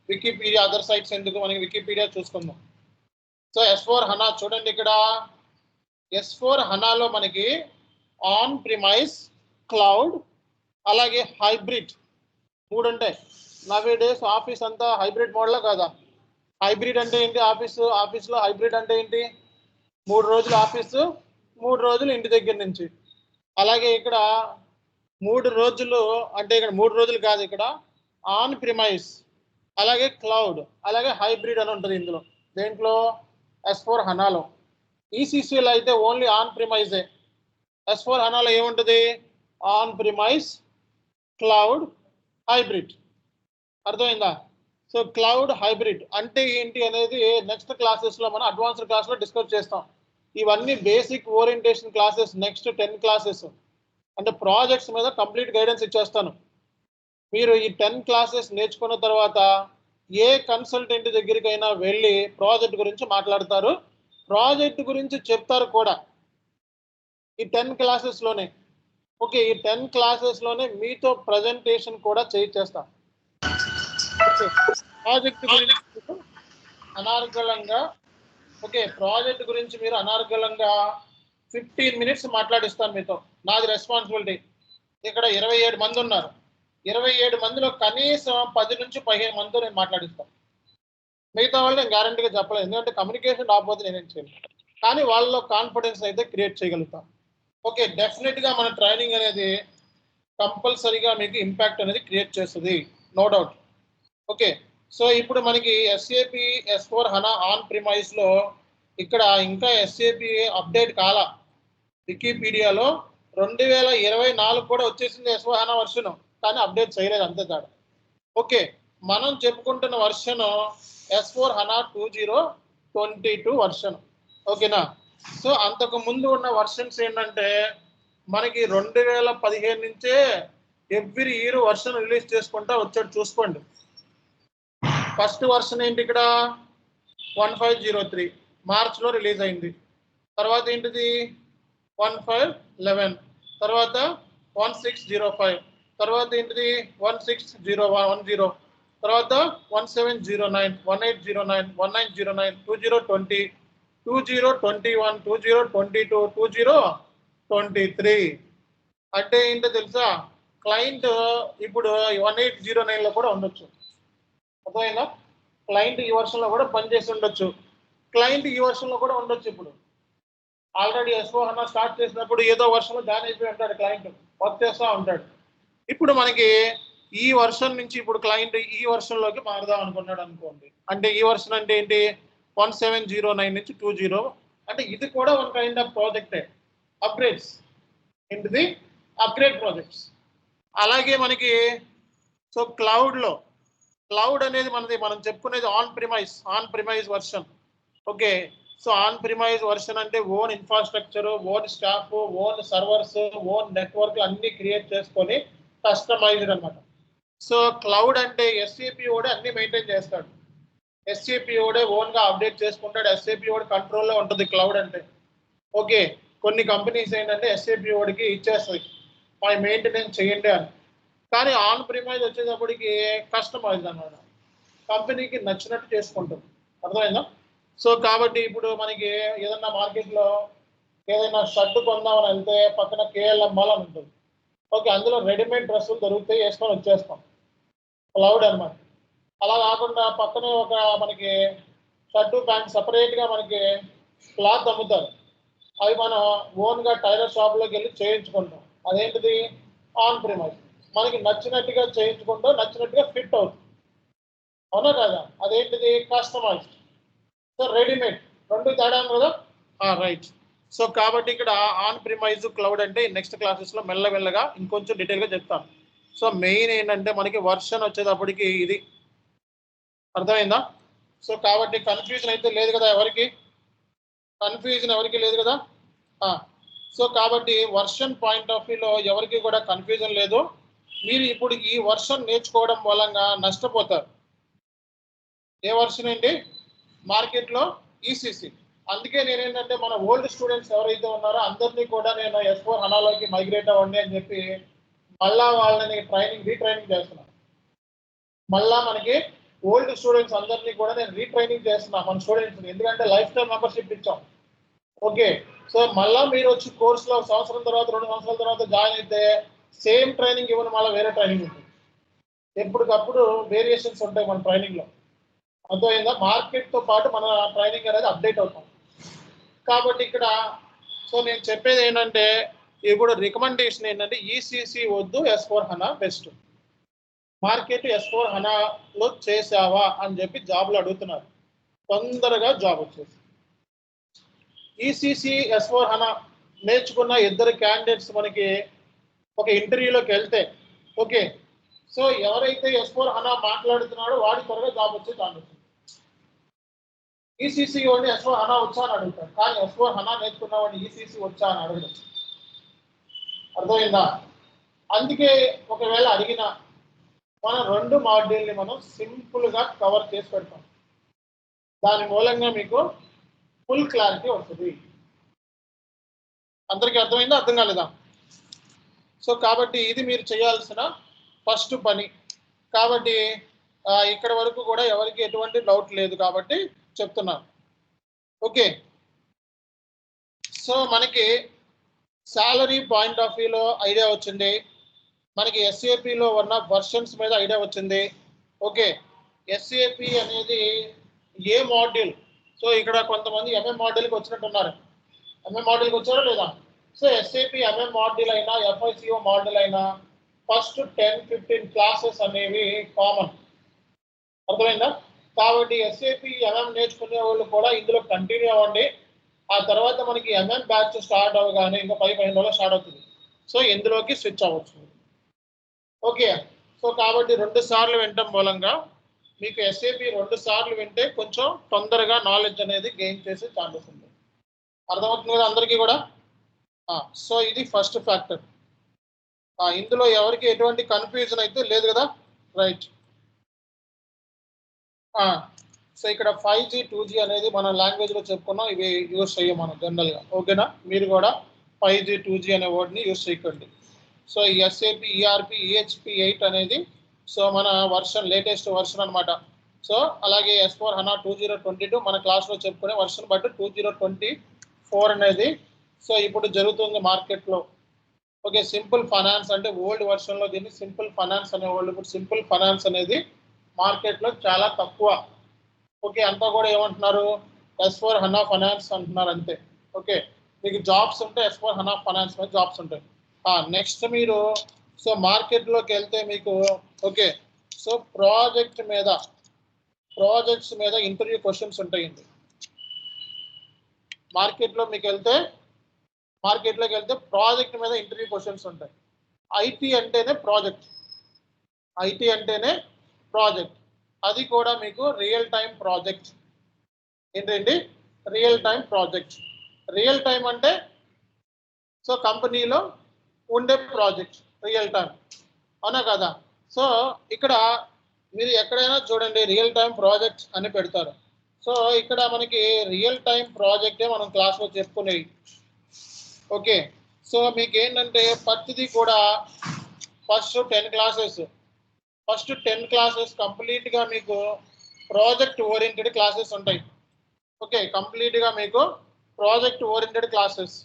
వికీపీడియా అదర్ సైట్స్ ఎందుకు, మనకి వికీపీడియా చూసుకుందాం. సో S4 హనా చూడండి, ఇక్కడ S4 హనాలో మనకి ఆన్ ప్రిమైస్, క్లౌడ్, అలాగే హైబ్రిడ్ 3 ఉంటాయి. నవే డేస్ ఆఫీస్ అంతా హైబ్రిడ్ మోడల్లో కాదా? హైబ్రిడ్ అంటే ఏంటి? ఆఫీస్లో హైబ్రిడ్ అంటే ఏంటి? 3 రోజులు ఆఫీసు, 3 రోజులు ఇంటి దగ్గర నుంచి. అలాగే ఇక్కడ 3 రోజులు అంటే ఇక్కడ 3 రోజులు కాదు, ఇక్కడ ఆన్ ప్రిమైస్, అలాగే క్లౌడ్, అలాగే హైబ్రిడ్ అని ఉంటుంది ఇందులో. దేంట్లో? S4 హనాలో. ఈసీసీలో అయితే ఓన్లీ ఆన్ ప్రిమైజే. S4 హనాలో ఏముంటుంది? On premise, cloud, hybrid. అర్థమైందా? సో క్లౌడ్ హైబ్రిడ్ అంటే ఏంటి అనేది నెక్స్ట్ క్లాసెస్లో మనం అడ్వాన్స్డ్ క్లాస్లో డిస్కస్ చేస్తాం. ఇవన్నీ basic orientation classes. Next 10 classes అంటే ప్రాజెక్ట్స్ మీద కంప్లీట్ గైడెన్స్ ఇచ్చేస్తాను. మీరు ఈ 10 క్లాసెస్ నేర్చుకున్న తర్వాత ఏ కన్సల్టెంట్ దగ్గరికైనా వెళ్ళి ప్రాజెక్ట్ గురించి మాట్లాడతారు, ప్రాజెక్ట్ గురించి చెప్తారు కూడా ఈ 10 క్లాసెస్లోనే. ఓకే, ఈ 10 క్లాసెస్లోనే మీతో ప్రజెంటేషన్ కూడా చేయించేస్తాం. ఓకే, ప్రాజెక్ట్ గురించి అనార్గళంగా, ఓకే ప్రాజెక్ట్ గురించి మీరు అనార్గళంగా 15 మినిట్స్ మాట్లాడిస్తాను మీతో. నాది రెస్పాన్సిబిలిటీ. ఇక్కడ 27 మంది ఉన్నారు. 27 మందిలో కనీసం 10 నుంచి 15 మందితో నేను మాట్లాడిస్తాను. మిగతా వాళ్ళు నేను గ్యారంటీగా చెప్పలేదు, ఎందుకంటే కమ్యూనికేషన్ రాకపోతే నేనేం చేయను. కానీ వాళ్ళలో కాన్ఫిడెన్స్ అయితే క్రియేట్ చేయగలుగుతాం. ఓకే, డెఫినెట్గా మన ట్రైనింగ్ అనేది కంపల్సరీగా మీకు ఇంపాక్ట్ అనేది క్రియేట్ చేస్తుంది, నో డౌట్. ఓకే, సో ఇప్పుడు మనకి SAP S/4HANA ఆన్ ప్రిమైస్లో ఇక్కడ ఇంకా SAP అప్డేట్ కాల. వికీపీడియాలో 2024 కూడా వచ్చేసింది S/4HANA వర్షన్, కానీ అప్డేట్ చేయలేదు, అంతే తేడా. ఓకే, మనం చెప్పుకుంటున్న వర్షన్ S/4HANA 2022 వర్షన్. ఓకేనా? సో అంతకు ముందు ఉన్న వర్షన్స్ ఏంటంటే మనకి 2015 నుంచే ఎవ్రీ ఇయర్ వర్షన్ రిలీజ్ చేసుకుంటా వచ్చాడు. చూసుకోండి, ఫస్ట్ వర్షన్ ఏంటి ఇక్కడ 1503 మార్చ్లో రిలీజ్ అయింది. తర్వాత ఏంటిది 1511, తర్వాత 1605, తర్వాత ఏంటిది 1610, తర్వాత 1709, 1809, 1909, 2020, 2021, 2022, 2023. అంటే ఏంటో తెలుసా, క్లయింట్ ఇప్పుడు 1809లో కూడా ఉండొచ్చు. అర్థమైందా? క్లయింట్ ఈ వర్షన్లో కూడా పనిచేసి ఉండొచ్చు, క్లయింట్ ఈ వర్షన్లో కూడా ఉండొచ్చు. ఇప్పుడు ఆల్రెడీ S/4HANA స్టార్ట్ చేసినప్పుడు ఏదో వర్షన్లో జాయిన్ అయిపోయి ఉంటాడు, క్లయింట్ వర్క్ చేస్తూ ఉంటాడు. ఇప్పుడు మనకి ఈ వర్షన్ నుంచి ఇప్పుడు క్లయింట్ ఈ వర్షన్లోకి మారుదాం అనుకున్నాడు అనుకోండి. అంటే ఈ వర్షన్ అంటే ఏంటి 1709 నుంచి 20, అంటే ఇది కూడా వన్ కైండ్ ఆఫ్ ప్రాజెక్టే, అప్గ్రేడ్స్. ఏంటిది? Upgrade projects. అలాగే మనకి సో క్లౌడ్ అనేది మనం చెప్పుకునేది on premise version. Okay, so on premise version అంటే own infrastructure, own staff, own servers, own network అన్ని క్రియేట్ చేసుకొని కస్టమైజ్డ్ అనమాట. సో క్లౌడ్ అంటే SAP ఓడే అన్ని మెయింటైన్ చేస్తాడు, SAP ఓడే ఓన్గా అప్డేట్ చేసుకుంటాడు, SAP ఓడి కంట్రోల్లో ఉంటుంది క్లౌడ్ అంటే. ఓకే, కొన్ని కంపెనీస్ ఏంటంటే SAP ఓడికి ఇచ్చేస్తాయి మా మెయింటెనెన్స్ చేయండి అని. కానీ ఆన్ ప్రిమైజ్ వచ్చేటప్పటికి కస్టమైజ్డ్ అనమాట, కంపెనీకి నచ్చినట్టు చేసుకుంటుంది. అర్థమైందా? సో కాబట్టి ఇప్పుడు మనకి ఏదన్నా మార్కెట్లో ఏదైనా షర్ట్ కొందామని వెళ్తే పక్కన KLM మాల్ అని ఉంటుంది. ఓకే, అందులో రెడీమేడ్ డ్రెస్సులు దొరుకుతాయి, వేసుకొని వచ్చేస్తాం, క్లౌడ్ అనమాట. అలా కాకుండా పక్కనే ఒక మనకి షర్టు ప్యాంట్ సపరేట్గా మనకి క్లాత్ అమ్ముతారు, అవి మనం ఓన్గా టైలర్ షాప్లోకి వెళ్ళి చేయించుకుంటాం. అదేంటిది ఆన్ ప్రిమైజ్. మనకి నచ్చినట్టుగా చేయించుకుంటాం, నచ్చినట్టుగా ఫిట్ అవుతుంది, అవునా కదా? అదేంటిది కస్టమైజ్డ్. సో రెడీమేడ్, రెండు తేడా కదా? రైట్. సో కాబట్టి ఇక్కడ ఆన్ ప్రిమైజ్ క్లౌడ్ అంటే నెక్స్ట్ క్లాసెస్లో మెల్లమెల్లగా ఇంకొంచెం డీటెయిల్గా చెప్తాను. సో మెయిన్ ఏంటంటే మనకి వర్షన్ వచ్చేటప్పటికి ఇది అర్థమైందా? సో కాబట్టి కన్ఫ్యూజన్ అయితే లేదు కదా ఎవరికి? కన్ఫ్యూజన్ ఎవరికి లేదు కదా? సో కాబట్టి వర్షన్ పాయింట్ ఆఫ్ వ్యూలో ఎవరికి కూడా కన్ఫ్యూజన్ లేదు. మీరు ఇప్పుడు ఈ వర్షన్ నేర్చుకోవడం మూలంగా నష్టపోతారు. ఏ వర్షన్ ఏంటి? మార్కెట్లో ECC. అందుకే నేనేంటంటే మన ఓల్డ్ స్టూడెంట్స్ ఎవరైతే ఉన్నారో అందరినీ కూడా నేను S/4HANAలోకి మైగ్రేట్ అవ్వండి అని చెప్పి మళ్ళా వాళ్ళని రీట్రైనింగ్ చేస్తున్నాను. మళ్ళా మనకి ఓల్డ్ స్టూడెంట్స్ అందరినీ కూడా నేను రీట్రైనింగ్ చేస్తున్నాను మన స్టూడెంట్స్ని, ఎందుకంటే లైఫ్ టైం మెంబర్షిప్ ఇచ్చాం. ఓకే, సో మళ్ళీ మీరు వచ్చి కోర్సులో సంవత్సరం తర్వాత 2 సంవత్సరాల తర్వాత జాయిన్ అయితే సేమ్ ట్రైనింగ్ ఇవ్వని మళ్ళీ వేరే ట్రైనింగ్ ఉంటుంది. ఎప్పటికప్పుడు వేరియేషన్స్ ఉంటాయి మన ట్రైనింగ్లో, అర్థమైందా? మార్కెట్తో పాటు మన ట్రైనింగ్ అనేది అప్డేట్ అవుతాం. కాబట్టి ఇక్కడ సో నేను చెప్పేది ఏంటంటే ఇప్పుడు రికమెండేషన్ ఏంటంటే ECC వద్దు, S/4HANA బెస్ట్. మార్కెట్ S/4HANAలో చేసావా అని చెప్పి జాబ్లు అడుగుతున్నారు, తొందరగా జాబ్ వచ్చేసి. ECC S/4HANA నేర్చుకున్న 2 క్యాండిడేట్స్ మనకి ఒక ఇంటర్వ్యూలోకి వెళ్తే ఓకే, సో ఎవరైతే S/4HANA మాట్లాడుతున్నాడో వాడి త్వరగా జాబ్ వచ్చే ఛాన్స్ ఉంది. ఈసీసీ వాడిని S4 హనా వచ్చా అని అడుగుతాడు, కానీ S4 హనా నేర్చుకున్న వాడిని ఈసీసీ వచ్చా అని అడగడం. అర్థమైందా? అందుకే ఒకవేళ అడిగిన మనం 2 మాడ్యూల్ని మనం సింపుల్గా కవర్ చేసి పెడతాం. దాని మూలంగా మీకు ఫుల్ క్లారిటీ వస్తుంది. అందరికీ అర్థమైందా, అర్థం కాలేదా? సో కాబట్టి ఇది మీరు చేయాల్సిన ఫస్ట్ పని. కాబట్టి ఇక్కడ వరకు కూడా ఎవరికి ఎటువంటి డౌట్ లేదు కాబట్టి చెప్తున్నాను. ఓకే, సో మనకి సాలరీ పాయింట్ ఆఫ్ వ్యూలో ఐడియా వచ్చింది, మనకి ఎస్ఏపిలో ఉన్న వర్షన్స్ మీద ఐడియా వచ్చింది. ఓకే, ఎస్ఏపి అనేది ఏ మాడ్యూల్? సో ఇక్కడ కొంతమంది ఎంఎం మాడ్యూల్కి వచ్చినట్టున్నారు. ఎంఎం మాడ్యూల్కి వచ్చారో లేదా? సో ఎస్ఏపి ఎంఎం మాడ్యూల్ అయినా ఎఫ్ఐసిఓ మాడ్యూల్ అయినా ఫస్ట్ 10-15 క్లాసెస్ అనేవి కామన్. అర్థమైందా? కాబట్టి ఎస్ఏపి ఎంఎం నేర్చుకునే వాళ్ళు కూడా ఇందులో కంటిన్యూ అవ్వండి. ఆ తర్వాత మనకి ఎంఎం బ్యాచ్ స్టార్ట్ అవ్వగానే ఇంకా 15 రోజులు స్టార్ట్ అవుతుంది. సో ఇందులోకి స్విచ్ అవ్వచ్చు. ఓకే, సో కాబట్టి 2 సార్లు వినటం మూలంగా మీకు ఎస్ఏపి 2 సార్లు వింటే కొంచెం తొందరగా నాలెడ్జ్ అనేది గెయిన్ చేసే ఛాన్సెస్ ఉంది. అర్థమవుతుంది కదా అందరికీ కూడా? సో ఇది ఫస్ట్ ఫ్యాక్టర్. ఇందులో ఎవరికి ఎటువంటి కన్ఫ్యూజన్ అయితే లేదు కదా? రైట్. సో ఇక్కడ 5G 2G అనేది మన లాంగ్వేజ్లో చెప్పుకున్నాం, ఇవి యూజ్ చేయం మనం జనరల్గా. ఓకేనా? మీరు కూడా 5G 2G అనే వర్డ్ని యూజ్ చేయకండి. సో ఈ ఎస్ఏపి ఈఆర్పి EHP 8 అనేది సో మన వర్షన్, లేటెస్ట్ వర్షన్ అనమాట. సో అలాగే S4 హనా 2022 మన క్లాస్లో చెప్పుకునే వర్షన్, బట్ 2024 అనేది సో ఇప్పుడు జరుగుతుంది మార్కెట్లో. ఓకే, సింపుల్ ఫైనాన్స్ అంటే ఓల్డ్ వర్షన్లో దీన్ని సింపుల్ ఫైనాన్స్ అనేవాళ్ళు, ఇప్పుడు సింపుల్ ఫైనాన్స్ అనేది మార్కెట్లో చాలా తక్కువ. ఓకే, అంతా కూడా ఏమంటున్నారు? S4 హనా ఫైనాన్స్ అంటున్నారు అంతే. ఓకే, మీకు జాబ్స్ ఉంటే S4 హనా ఫైనాన్స్ మీద జాబ్స్ ఉంటాయి. నెక్స్ట్ మీరు సో మార్కెట్లోకి వెళ్తే మీకు ఓకే సో ప్రాజెక్ట్స్ మీద ఇంటర్వ్యూ క్వశ్చన్స్ ఉంటాయండి. మార్కెట్లోకి వెళ్తే ప్రాజెక్ట్ మీద ఇంటర్వ్యూ క్వశ్చన్స్ ఉంటాయి. ఐటీ అంటేనే ప్రాజెక్ట్, అది కూడా మీకు రియల్ టైం ప్రాజెక్ట్. ఏంటండి? Real time project. Real time అంటే సో కంపెనీలో ఉండే ప్రాజెక్ట్ రియల్ టైం, అవునా కదా? సో ఇక్కడ మీరు ఎక్కడైనా చూడండి రియల్ టైం ప్రాజెక్ట్ అని పెడతారు. సో ఇక్కడ మనకి రియల్ టైం ప్రాజెక్టే మనం క్లాస్లో చెప్పుకునేవి. ఓకే, సో మీకు ఏంటంటే ప్రతిదీ కూడా ఫస్ట్ 10 క్లాసెస్ కంప్లీట్గా మీకు ప్రాజెక్ట్ ఓరియంటెడ్ క్లాసెస్ ఉంటాయి. ఓకే, కంప్లీట్గా మీకు ప్రాజెక్ట్ ఓరియంటెడ్ క్లాసెస్.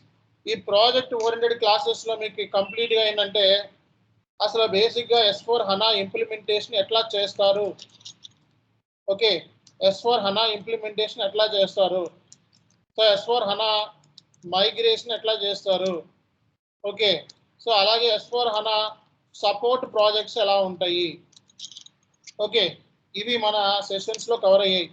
ఈ ప్రాజెక్ట్ ఓరియంటెడ్ క్లాసెస్లో మీకు కంప్లీట్గా ఏంటంటే అసలు బేసిక్గా S4 హనా ఇంప్లిమెంటేషన్ ఎట్లా చేస్తారు. ఓకే, S4 హనా ఇంప్లిమెంటేషన్ ఎట్లా చేస్తారు, సో S4 హనా మైగ్రేషన్ ఎట్లా చేస్తారు. ఓకే, సో అలాగే S4 హనా సపోర్ట్ ప్రాజెక్ట్స్ ఎలా ఉంటాయి. ఓకే, ఇవి మన సెషన్స్లో కవర్ అయ్యాయి.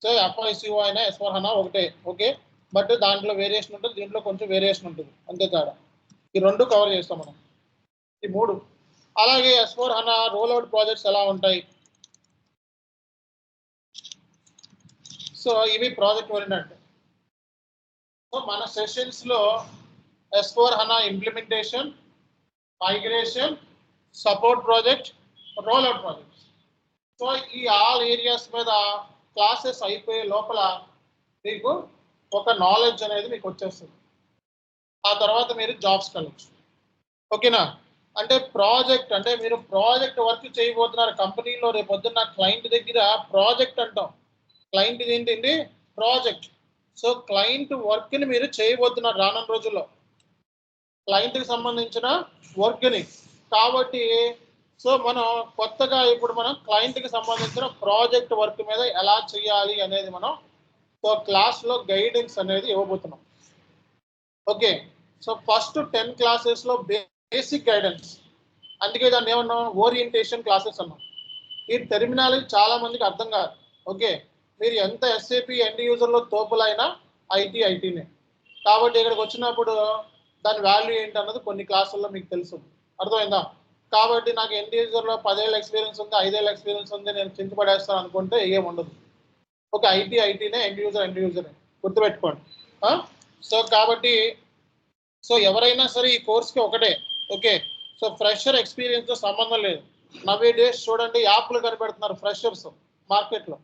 సో FICO అయినా S4 హనా ఒకటే. ఓకే, బట్ దాంట్లో వేరియేషన్ ఉంటుంది, దీంట్లో కొంచెం వేరియేషన్ ఉంటుంది, అంతే తేడా. ఈ 2 కవర్ చేస్తాం మనం, ఈ 3. అలాగే S4 హనా రోల్అవుట్ ప్రాజెక్ట్స్ ఎలా ఉంటాయి. సో ఇవి ప్రాజెక్ట్ ఓరియంటెడ్. సో మన సెషన్స్లో S4 HANA implementation, migration, support project, rollout projects. So ఈ ఆల్ ఏరియాస్ మీద క్లాసెస్ అయిపోయే లోపల మీకు ఒక నాలెడ్జ్ అనేది మీకు వచ్చేస్తుంది. ఆ తర్వాత మీరు జాబ్స్కి వెళ్ళచ్చు. ఓకేనా? అంటే ప్రాజెక్ట్ అంటే మీరు ప్రాజెక్ట్ వర్క్ చేయబోతున్నారు కంపెనీలో. రేపు పొద్దున్న క్లయింట్ దగ్గర ప్రాజెక్ట్ అంటాం. క్లయింట్ ఏంటండి? ప్రాజెక్ట్. సో క్లయింట్ వర్క్ని మీరు చేయబోతున్నారు రానున్న రోజుల్లో, క్లయింట్కి సంబంధించిన వర్క్ని. కాబట్టి సో మనం కొత్తగా ఇప్పుడు మనం క్లయింట్కి సంబంధించిన ప్రాజెక్ట్ వర్క్ మీద ఎలా చేయాలి అనేది మనం సో క్లాస్లో గైడెన్స్ అనేది ఇవ్వబోతున్నాం. ఓకే, సో ఫస్ట్ 10 క్లాసెస్లో బేసిక్ గైడెన్స్, అందుకే దాన్ని ఏమన్నాం? ఓరియంటేషన్ క్లాసెస్ అన్నాం. ఈ టెర్మినాలజీ చాలా మందికి అర్థం కాదు. ఓకే, మీరు ఎంత ఎస్ఏపి ఎండ్ యూజర్లో తోపులైనా ఐటీనే. కాబట్టి ఇక్కడికి వచ్చినప్పుడు దాని వాల్యూ ఏంటి అన్నది కొన్ని క్లాసుల్లో మీకు తెలుసు. అర్థమైందా? కాబట్టి నాకు ఎండ్ యూజర్లో 10 ఏళ్ళ ఎక్స్పీరియన్స్ ఉంది, 5 ఏళ్ళ ఎక్స్పీరియన్స్ ఉంది, నేను చింతపడేస్తాను అనుకుంటే ఏం ఉండదు. ఓకే, ఐటీనే, ఎండ్ యూజర్ గుర్తుపెట్టుకోండి. సో కాబట్టి సో ఎవరైనా సరే ఈ కోర్స్కి ఒకటే. ఓకే, సో ఫ్రెషర్ ఎక్స్పీరియన్స్తో సంబంధం లేదు. నవే డేస్ చూడండి యాప్లు కనిపెడుతున్నారు ఫ్రెషర్స్ మార్కెట్లో,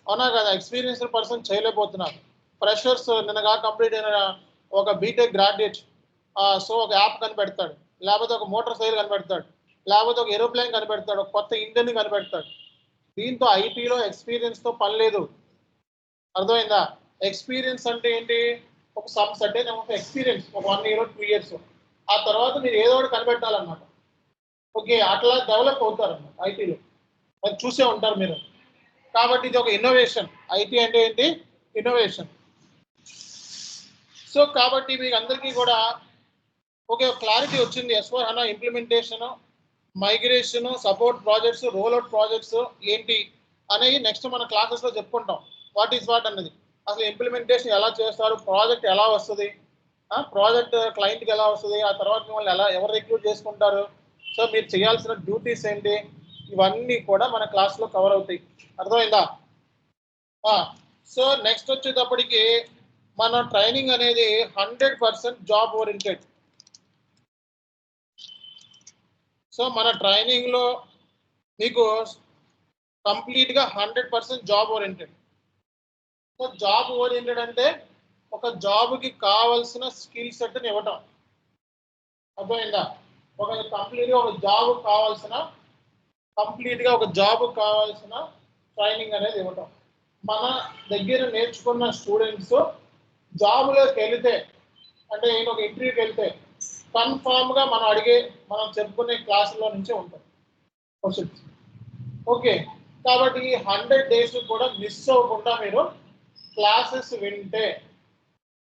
అవునా కదా? ఎక్స్పీరియన్స్డ్ పర్సన్ చేయలేకపోతున్నారు. ఫ్రెషర్స్ నిన్నగా కంప్లీట్ అయిన ఒక బీటెక్ గ్రాడ్యుయేట్ సో ఒక యాప్ కనిపెడతాడు, లేకపోతే ఒక మోటార్ సైకిల్ కనిపెడతాడు, లేకపోతే ఒక ఏరోప్లేన్ కనిపెడతాడు, ఒక కొత్త ఇంజన్ కనిపెడతాడు. దీంతో ఐటీలో ఎక్స్పీరియన్స్తో పని లేదు. అర్థమైందా? ఎక్స్పీరియన్స్ అంటే ఏంటి? ఒక సమ్ సర్టెన్ ఒక ఎక్స్పీరియన్స్, ఒక 1 year 2 years, ఆ తర్వాత మీరు ఏదో ఒకటి కనిపెట్టాలన్నమాట. ఓకే, అట్లా డెవలప్ అవుతారన్నమాట ఐటీలో, అది చూసే ఉంటారు మీరు. కాబట్టి ఇది ఒక ఇన్నోవేషన్. ఐటీ అంటే ఏంటి? ఇన్నోవేషన్. సో కాబట్టి మీకు అందరికీ కూడా ఓకే క్లారిటీ వచ్చింది. S/4HANA implementation, migration, support projects, roll out projects ఏంటి అనేవి నెక్స్ట్ మన క్లాసెస్లో చెప్పుకుంటాం. వాట్ ఈస్ వాట్ అన్నది, అసలు ఇంప్లిమెంటేషన్ ఎలా చేస్తారు, ప్రాజెక్ట్ ఎలా వస్తుంది, ప్రాజెక్ట్ క్లయింట్కి ఎలా వస్తుంది, ఆ తర్వాత మిమ్మల్ని ఎవరు రిక్రూట్ చేసుకుంటారు, సో మీరు చేయాల్సిన డ్యూటీస్ ఏంటి, ఇవన్నీ కూడా మన క్లాస్లో కవర్ అవుతాయి. అర్థమైందా? సో నెక్స్ట్ వచ్చేటప్పటికి మన ట్రైనింగ్ అనేది 100% జాబ్ ఓరియంటెడ్. సో మన ట్రైనింగ్లో మీకు కంప్లీట్గా 100% job oriented. So job oriented అంటే ఒక జాబ్కి కావాల్సిన స్కిల్ సెట్ని ఇవ్వటం. అర్థమైందా? ఒక కంప్లీట్గా ఒక జాబ్ కావాల్సిన ట్రైనింగ్ అనేది ఇవ్వటం. మన దగ్గర నేర్చుకున్న స్టూడెంట్స్ జాబ్లోకి వెళితే, అంటే ఒక ఇంటర్వ్యూకి వెళ్తే కన్ఫామ్గా మనం చెప్పుకునే క్లాసులో నుంచే ఉంటాం క్వశ్చన్స్. ఓకే, కాబట్టి 100 days కూడా మిస్ అవ్వకుండా మీరు క్లాసెస్ వింటే,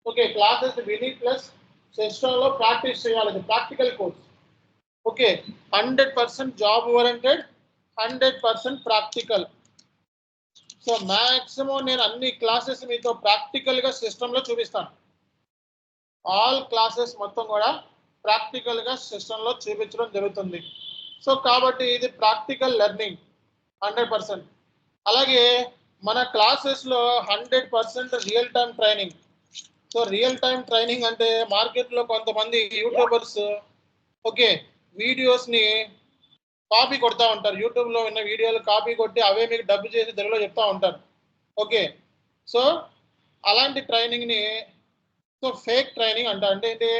ఓకే క్లాసెస్ విని ప్లస్ సెషన్లో ప్రాక్టీస్ చేయాలి. Practical course. Okay, 100% job oriented, 100% practical. So maximum నేను అన్ని క్లాసెస్ మీతో ప్రాక్టికల్గా సిస్టంలో చూపిస్తాను. ఆల్ క్లాసెస్ మొత్తం కూడా ప్రాక్టికల్గా సిస్టంలో చూపించడం జరుగుతుంది. సో కాబట్టి ఇది ప్రాక్టికల్ లెర్నింగ్ 100%. అలాగే మన క్లాసెస్లో 100% real time training. So real time training అంటే మార్కెట్లో కొంతమంది యూట్యూబర్స్ ఓకే వీడియోస్ని కాపీ కొడతా ఉంటారు. యూట్యూబ్లో ఉన్న వీడియోలు కాపీ కొట్టి అవే మీకు డబ్బు చేసి తెలుగులో చెప్తా ఉంటారు. ఓకే, సో అలాంటి ట్రైనింగ్ని సో ఫేక్ ట్రైనింగ్ అంట. అంటే ఏంటి?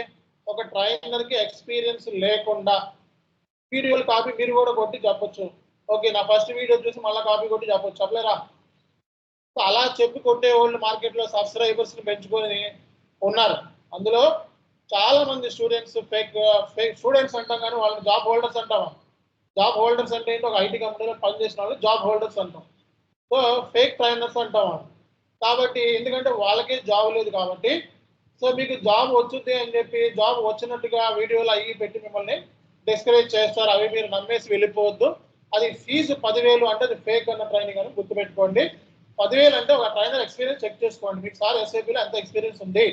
ఒక ట్రైనర్కి ఎక్స్పీరియన్స్ లేకుండా వీడియోలు కాపీ మీరు కూడా కొట్టి చెప్పొచ్చు. ఓకే, నా ఫస్ట్ వీడియో చూసి మళ్ళీ కాపీ కొట్టి చెప్పొచ్చు, చెప్పలేరా? సో అలా చెప్పి కొట్టే వాళ్ళు మార్కెట్లో సబ్స్క్రైబర్స్ని పెంచుకొని ఉన్నారు. అందులో చాలా మంది స్టూడెంట్స్ ఫేక్ స్టూడెంట్స్ అంటాం, కానీ వాళ్ళని జాబ్ హోల్డర్స్ అంటాం. జాబ్ హోల్డర్స్ అంటే ఏంటి? ఒక ఐటీ కంపెనీలో పనిచేసిన వాళ్ళు జాబ్ హోల్డర్స్ అంటాం. సో ఫేక్ ట్రైనర్స్ అంటాం. కాబట్టి ఎందుకంటే వాళ్ళకే జాబ్ లేదు కాబట్టి, సో మీకు జాబ్ వచ్చింది అని చెప్పి జాబ్ వచ్చినట్టుగా వీడియోలు అవి పెట్టి మిమ్మల్ని డిస్కరేజ్ చేస్తారు. అవి మీరు నమ్మేసి వెళ్ళిపోవద్దు. అది ఫీజు 10,000 అంటే అది ఫేక్ అన్న ట్రైనింగ్ అని గుర్తుపెట్టుకోండి. 10,000 అంటే ఒక ట్రైనర్ ఎక్స్పీరియన్స్ చెక్ చేసుకోండి. మీకు సార్ ఎస్ఐపిలో ఎంత ఎక్స్పీరియన్స్ ఉంది,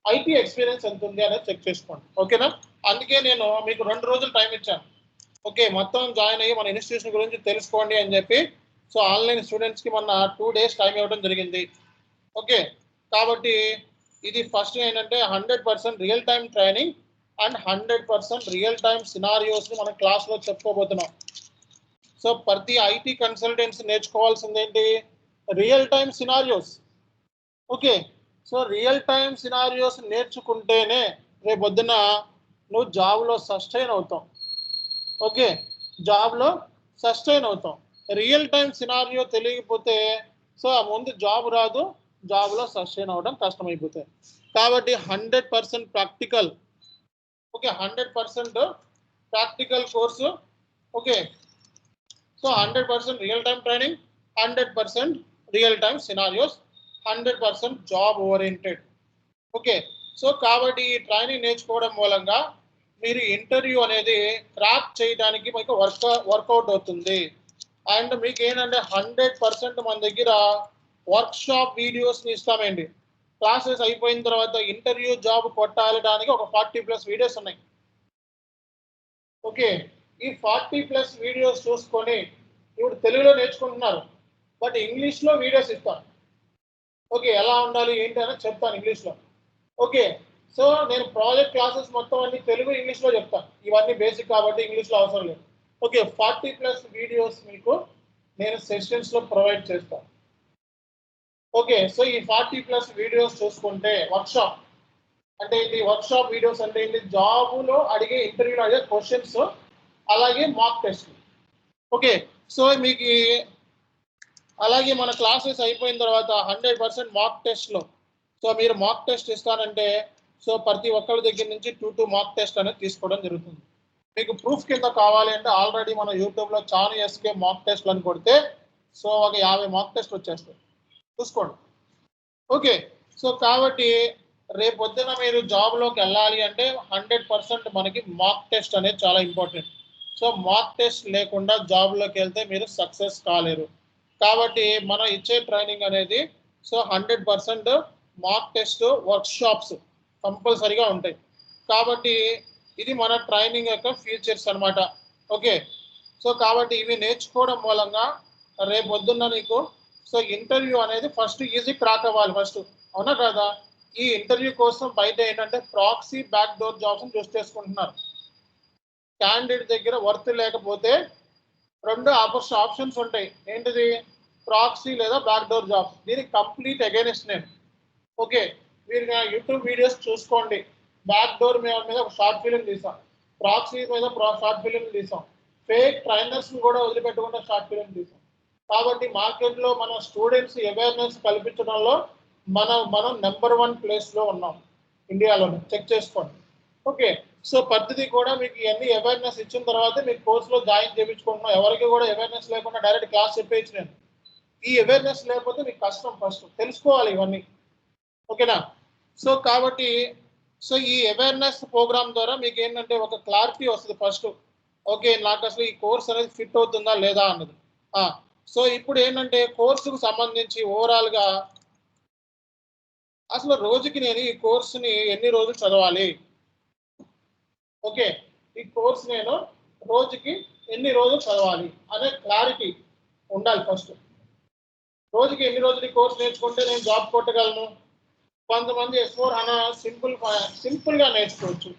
ఐటీ ఎక్స్పీరియన్స్ ఎంత ఉంది అనేది చెక్ చేసుకోండి. ఓకేనా? అందుకే నేను మీకు 2 రోజులు టైం ఇచ్చాను. ఓకే, మొత్తం జాయిన్ అయ్యి మన ఇన్స్టిట్యూషన్ గురించి తెలుసుకోండి అని చెప్పి. సో ఆన్లైన్ స్టూడెంట్స్కి మొన్న 2 days టైం ఇవ్వడం జరిగింది. ఓకే, కాబట్టి ఇది ఫస్ట్ ఏంటంటే 100% real time training and 100% real time సినారియోస్ని మన క్లాస్లో చెప్పుకోబోతున్నాం. సో ప్రతి ఐటీ కన్సల్టెంట్స్ నేర్చుకోవాల్సింది ఏంటి? Real time scenarios. Okay, so real time scenarios నేర్చుకుంటేనే రేపొద్దున నువ్వు జాబ్లో సస్టైన్ అవుతావు. ఓకే, జాబ్లో సస్టైన్ అవుతాం. రియల్ టైం సినారియో తెలియకపోతే సో ఆ ముందు జాబ్ రాదు, జాబ్లో సస్టైన్ అవ్వడం కష్టమైపోతాయి. కాబట్టి 100% practical. Okay, 100% practical course. Okay, so 100% real time training, 100% real time scenarios, 100% job oriented. Okay, so కాబట్టి ఈ ట్రైనింగ్ నేర్చుకోవడం మూలంగా మీరు ఇంటర్వ్యూ అనేది క్రాక్ చేయడానికి మీకు వర్కౌట్ అవుతుంది. అండ్ మీకు ఏంటంటే 100% మన దగ్గర వర్క్షాప్ వీడియోస్ని ఇస్తామండి. క్లాసెస్ అయిపోయిన తర్వాత ఇంటర్వ్యూ జాబ్ కొట్టాలడానికి ఒక 40+ వీడియోస్ ఉన్నాయి. ఓకే, ఈ 40+ వీడియోస్ చూసుకొని ఇప్పుడు తెలుగులో నేర్చుకుంటున్నారు, బట్ ఇంగ్లీష్లో వీడియోస్ ఇస్తాను. ఓకే, ఎలా ఉండాలి ఏంటి అని చెప్తాను ఇంగ్లీష్లో. ఓకే, సో నేను ప్రాజెక్ట్ క్లాసెస్ మొత్తం అన్ని తెలుగు ఇంగ్లీష్లో చెప్తాను. ఇవన్నీ బేసిక్ కాబట్టి ఇంగ్లీష్లో అవసరం లేదు. ఓకే, 40+ వీడియోస్ మీకు నేను సెషన్స్లో ప్రొవైడ్ చేస్తాను. ఓకే, సో ఈ 40+ వీడియోస్ చూసుకుంటే వర్క్షాప్ అంటే ఏంటి, వర్క్షాప్ వీడియోస్ అంటే ఏంటి, జాబులో అడిగే ఇంటర్వ్యూలో అడిగే క్వశ్చన్స్, అలాగే మాక్ టెస్ట్. ఓకే, సో మీకు అలాగే మన క్లాసెస్ అయిపోయిన తర్వాత 100% మాక్ టెస్ట్లో, సో మీరు మాక్ టెస్ట్ ఇస్తానంటే సో ప్రతి ఒక్కరి దగ్గర నుంచి 2 మాక్ టెస్ట్ అనేది తీసుకోవడం జరుగుతుంది. మీకు ప్రూఫ్ కింద కావాలి అంటే ఆల్రెడీ మన యూట్యూబ్లో చాను ఎస్కే మాక్ టెస్ట్లు అని కొడితే సో ఒక 50 మాక్ టెస్ట్ వచ్చేస్తాయి, చూసుకోండి. ఓకే, సో కాబట్టి రేపు పొద్దున మీరు జాబ్లోకి వెళ్ళాలి అంటే 100% మనకి మాక్ టెస్ట్ అనేది చాలా ఇంపార్టెంట్. సో మాక్ టెస్ట్ లేకుండా జాబ్లోకి వెళ్తే మీరు సక్సెస్ కాలేరు. కాబట్టి మనం ఇచ్చే ట్రైనింగ్ అనేది సో 100% మాక్ టెస్ట్ వర్క్షాప్స్ కంపల్సరీగా ఉంటాయి. కాబట్టి ఇది మన ట్రైనింగ్ యొక్క ఫీచర్స్ అన్నమాట. ఓకే, సో కాబట్టి ఇవి నేర్చుకోవడం మూలంగా రేపు పొద్దున్న నీకు సో ఇంటర్వ్యూ అనేది ఫస్ట్ ఈజీ క్రాక్ అవ్వాలి ఫస్ట్, అవునా కదా? ఈ ఇంటర్వ్యూ కోసం బయట ఏంటంటే ప్రాక్సీ బ్యాక్ డోర్ జాబ్స్ చూస్ చేసుకుంటున్నారు. క్యాండిడేట్ దగ్గర వర్త్ లేకపోతే 2 ఆప్షన్స్ ఉంటాయి. ఏంటిది, ప్రాక్సీ లేదా బ్యాక్ డోర్ జాబ్స్. దీనికి కంప్లీట్ అగైనెస్ట్ నేను. ఓకే, మీరు నా యూట్యూబ్ వీడియోస్ చూసుకోండి. బ్యాక్ డోర్ మీద ఒక షార్ట్ ఫిలిం తీసాం, ప్రాక్సీ మీద షార్ట్ ఫిలిం తీసాం, ఫేక్ ట్రైనర్స్ కూడా వదిలిపెట్టకుండా షార్ట్ ఫిలిం తీసాం. కాబట్టి మార్కెట్లో మన స్టూడెంట్స్ అవేర్నెస్ కల్పించడంలో మనం నెంబర్ 1 ప్లేస్లో ఉన్నాం ఇండియాలోనే, చెక్ చేసుకోండి. ఓకే, సో పద్ధతి కూడా మీకు ఇవన్నీ అవేర్నెస్ ఇచ్చిన తర్వాత మీకు కోర్సులో జాయిన్ చేయించుకుంటున్నాం. ఎవరికి కూడా అవేర్నెస్ లేకుండా డైరెక్ట్ క్లాస్ చెప్పేయచ్చు నేను. ఈ అవేర్నెస్ లేకపోతే మీకు కష్టం, ఫస్ట్ తెలుసుకోవాలి ఇవన్నీ. ఓకేనా? సో కాబట్టి సో ఈ అవేర్నెస్ ప్రోగ్రామ్ ద్వారా మీకు ఏంటంటే ఒక క్లారిటీ వస్తుంది ఫస్ట్. ఓకే, నాకు అసలు ఈ కోర్స్ అనేది ఫిట్ అవుతుందా లేదా అన్నది. సో ఇప్పుడు ఏంటంటే కోర్సుకు సంబంధించి ఓవరాల్గా అసలు రోజుకి నేను ఈ కోర్సుని ఎన్ని రోజులు చదవాలి, ఓకే, ఈ కోర్స్ నేను రోజుకి ఎన్ని రోజులు చదవాలి అనే క్లారిటీ ఉండాలి ఫస్ట్. రోజుకి ఎన్ని రోజులు ఈ కోర్స్ నేర్చుకుంటే నేను జాబ్ కొట్టగలను. కొంతమంది S/4HANA సింపుల్గా నేర్చుకోవచ్చు,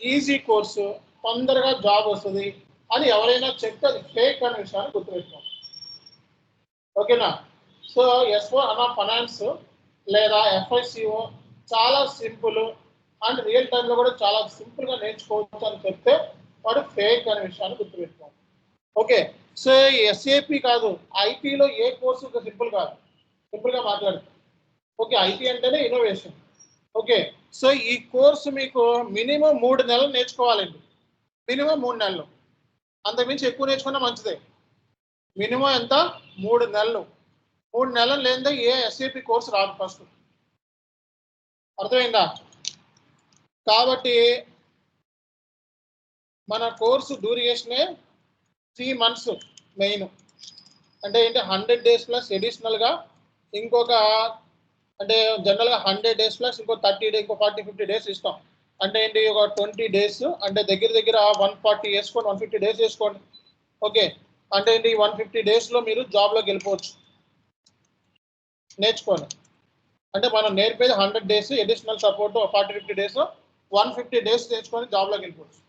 ఈజీ కోర్సు, తొందరగా జాబ్ వస్తుంది అని ఎవరైనా చెప్తే అది ఫేక్ అనే విషయాన్ని గుర్తుపెట్టుకోండి. ఓకేనా? సో S/4HANA ఫైనాన్స్ లేదా FICO చాలా సింపుల్ అండ్ రియల్ టైంలో కూడా చాలా సింపుల్గా నేర్చుకోవచ్చు అని చెప్తే వాడు ఫేక్ అనే విషయాన్ని గుర్తుపెట్టుకోండి. ఓకే, సో SAP కాదు, ఐటీలో ఏ కోర్సు సింపుల్ కాదు, సింపుల్గా మాట్లాడు. ఓకే, ఐటీ అంటేనే ఇన్నోవేషన్. ఓకే, సో ఈ కోర్సు మీకు మినిమం 3 నెలలు నేర్చుకోవాలండి. మినిమం 3 నెలలు, అంతకుమించి ఎక్కువ నేర్చుకున్నా మంచిదే. మినిమం ఎంత, 3 నెలలు. 3 నెలలు లేనిదే ఏ SAP కోర్సు రాదు ఫస్ట్. అర్థమైందా? కాబట్టి మన కోర్సు డ్యూరేషనే 3 months మెయిన్. అంటే ఏంటి, 100 days ప్లస్ అడిషనల్గా ఇంకొక, అంటే జనరల్గా 100 days ప్లస్ ఇంకో 30 days, ఇంకో 40-50 days ఇస్తాం. అంటే ఏంటి, ఒక 20 days, అంటే దగ్గర 140 వేసుకోండి, 150 days వేసుకోండి. ఓకే, అంటే ఏంటి, 150 daysలో మీరు జాబ్లోకి వెళ్ళిపోవచ్చు నేర్చుకోండి. అంటే మనం నేర్పేది 100 days, additional support 40-50 days, 150 days నేర్చుకొని జాబ్లోకి వెళ్ళిపోవచ్చు.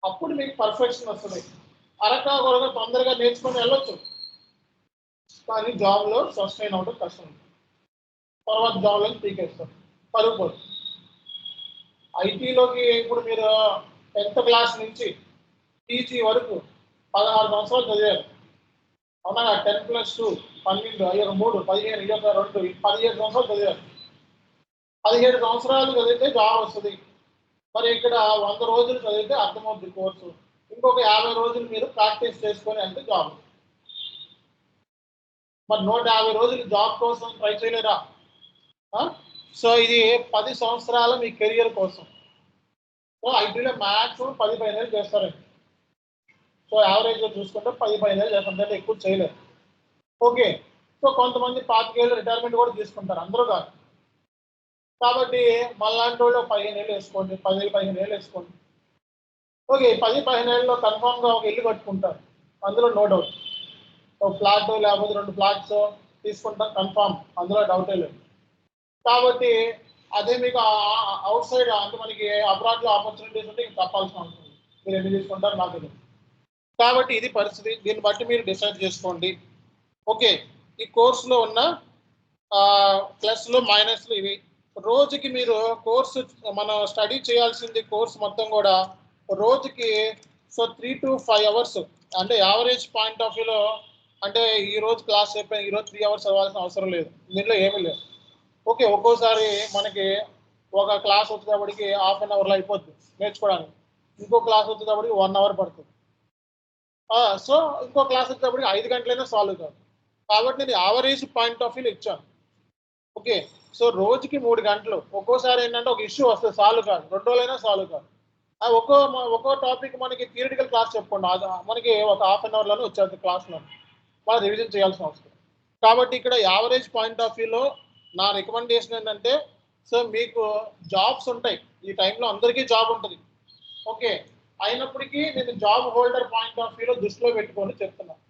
అప్పుడు మీకు పర్ఫెక్షన్ వస్తుంది. అరకా కొరగా తొందరగా నేర్చుకొని వెళ్ళొచ్చు, కానీ జాబ్లో సస్టైన్ అవ్వడం కష్టం. తర్వాత జాబ్లో పీకేస్తారు, పరుగుపోతుంది. ఐటీలోకి ఇప్పుడు మీరు 10th క్లాస్ నుంచి PG వరకు 16 సంవత్సరాలు చదివారు, అవునా? 10+2 12, అయ్యో 3, 15, 22, 17 సంవత్సరాలు చదివారు. 17 సంవత్సరాలు చదివితే జాబ్ వస్తుంది. మరి ఇక్కడ 100 రోజులు చదివితే అర్థమవుతుంది కోర్సు. ఇంకొక 50 రోజులు మీరు ప్రాక్టీస్ చేసుకొని అంటే జాబ్. మరి 150 రోజులు జాబ్ కోసం ట్రై చేయలేరా? సో ఇది 10 సంవత్సరాల మీ కెరియర్ కోసం. సో ఐటీలో మ్యాక్సిమం 10-15 ఏళ్ళు చేస్తారండి. సో యావరేజ్గా చూసుకుంటే 10-15 ఏళ్ళు చేస్తుంటే ఎక్కువ చేయలేరు. ఓకే, సో కొంతమంది 25 ఏళ్ళు రిటైర్మెంట్ కూడా తీసుకుంటారు, అందరూ కాదు. కాబట్టి మళ్ళాంటి వాళ్ళు 15 ఏళ్ళు వేసుకోండి, 10-15 ఏళ్ళు వేసుకోండి. ఓకే 10-15 ఏళ్ళలో కన్ఫామ్గా ఒక ఇల్లు కట్టుకుంటారు, అందులో నో డౌట్. ఒక ఫ్లాట్ లేకపోతే 2 ఫ్లాట్స్ తీసుకుంటాం కన్ఫామ్, అందులో డౌటే లేదు. కాబట్టి అదే మీకు అవుట్ సైడ్ అంటే మనకి అబ్రాడ్లో ఆపర్చునిటీస్ ఉంటే తప్పాల్సిన అవసరం లేదు. మీరు ఎన్ని తీసుకుంటారు నాకు తెలియదు. కాబట్టి ఇది పరిస్థితి, దీన్ని బట్టి మీరు డిసైడ్ చేసుకోండి. ఓకే, ఈ కోర్సులో ఉన్న ప్లస్లు మైనస్లు ఇవి. రోజుకి మీరు కోర్సు మనం స్టడీ చేయాల్సింది కోర్స్ మొత్తం కూడా రోజుకి 3 to 5 అవర్స్, అంటే యావరేజ్ పాయింట్ ఆఫ్ వ్యూలో. అంటే ఈ రోజు క్లాస్ అయిపోయి ఈరోజు 3 అవర్స్ అవ్వాల్సిన అవసరం లేదు, దీనిలో ఏమీ లేదు. ఓకే, ఒక్కోసారి మనకి ఒక క్లాస్ వచ్చేటప్పటికి ½ an hourలో అయిపోద్ది నేర్చుకోవడానికి, ఇంకో క్లాస్ వచ్చేటప్పటికి 1 hour పడుతుంది. సో ఇంకో క్లాస్ వచ్చేటప్పటికి 5 గంటలైనా సాల్వ్ కాదు. కాబట్టి నేను యావరేజ్ పాయింట్ ఆఫ్ వ్యూలో ఇచ్చాను. ఓకే, సో రోజుకి 3 గంటలు. ఒక్కోసారి ఏంటంటే ఒక ఇష్యూ వస్తే సాల్వ్ కాదు, 2 రోజులైనా సాల్వ్ కాదు. ఒక్కో టాపిక్ మనకి థియరిటికల్ క్లాస్ చెప్పుకోండి, అది మనకి ఒక ½ an hourలోనే వచ్చేది క్లాస్లో, మనం రివిజన్ చేయాల్సిన అవసరం. కాబట్టి ఇక్కడ యావరేజ్ పాయింట్ ఆఫ్ వ్యూలో నా రికమెండేషన్ ఏంటంటే, సో మీకు జాబ్స్ ఉంటాయి ఈ టైంలో, అందరికీ జాబ్ ఉంటుంది. ఓకే, అయినప్పటికీ నేను జాబ్ హోల్డర్ పాయింట్ ఆఫ్ వ్యూలో దృష్టిలో పెట్టుకొని చెప్తున్నాను.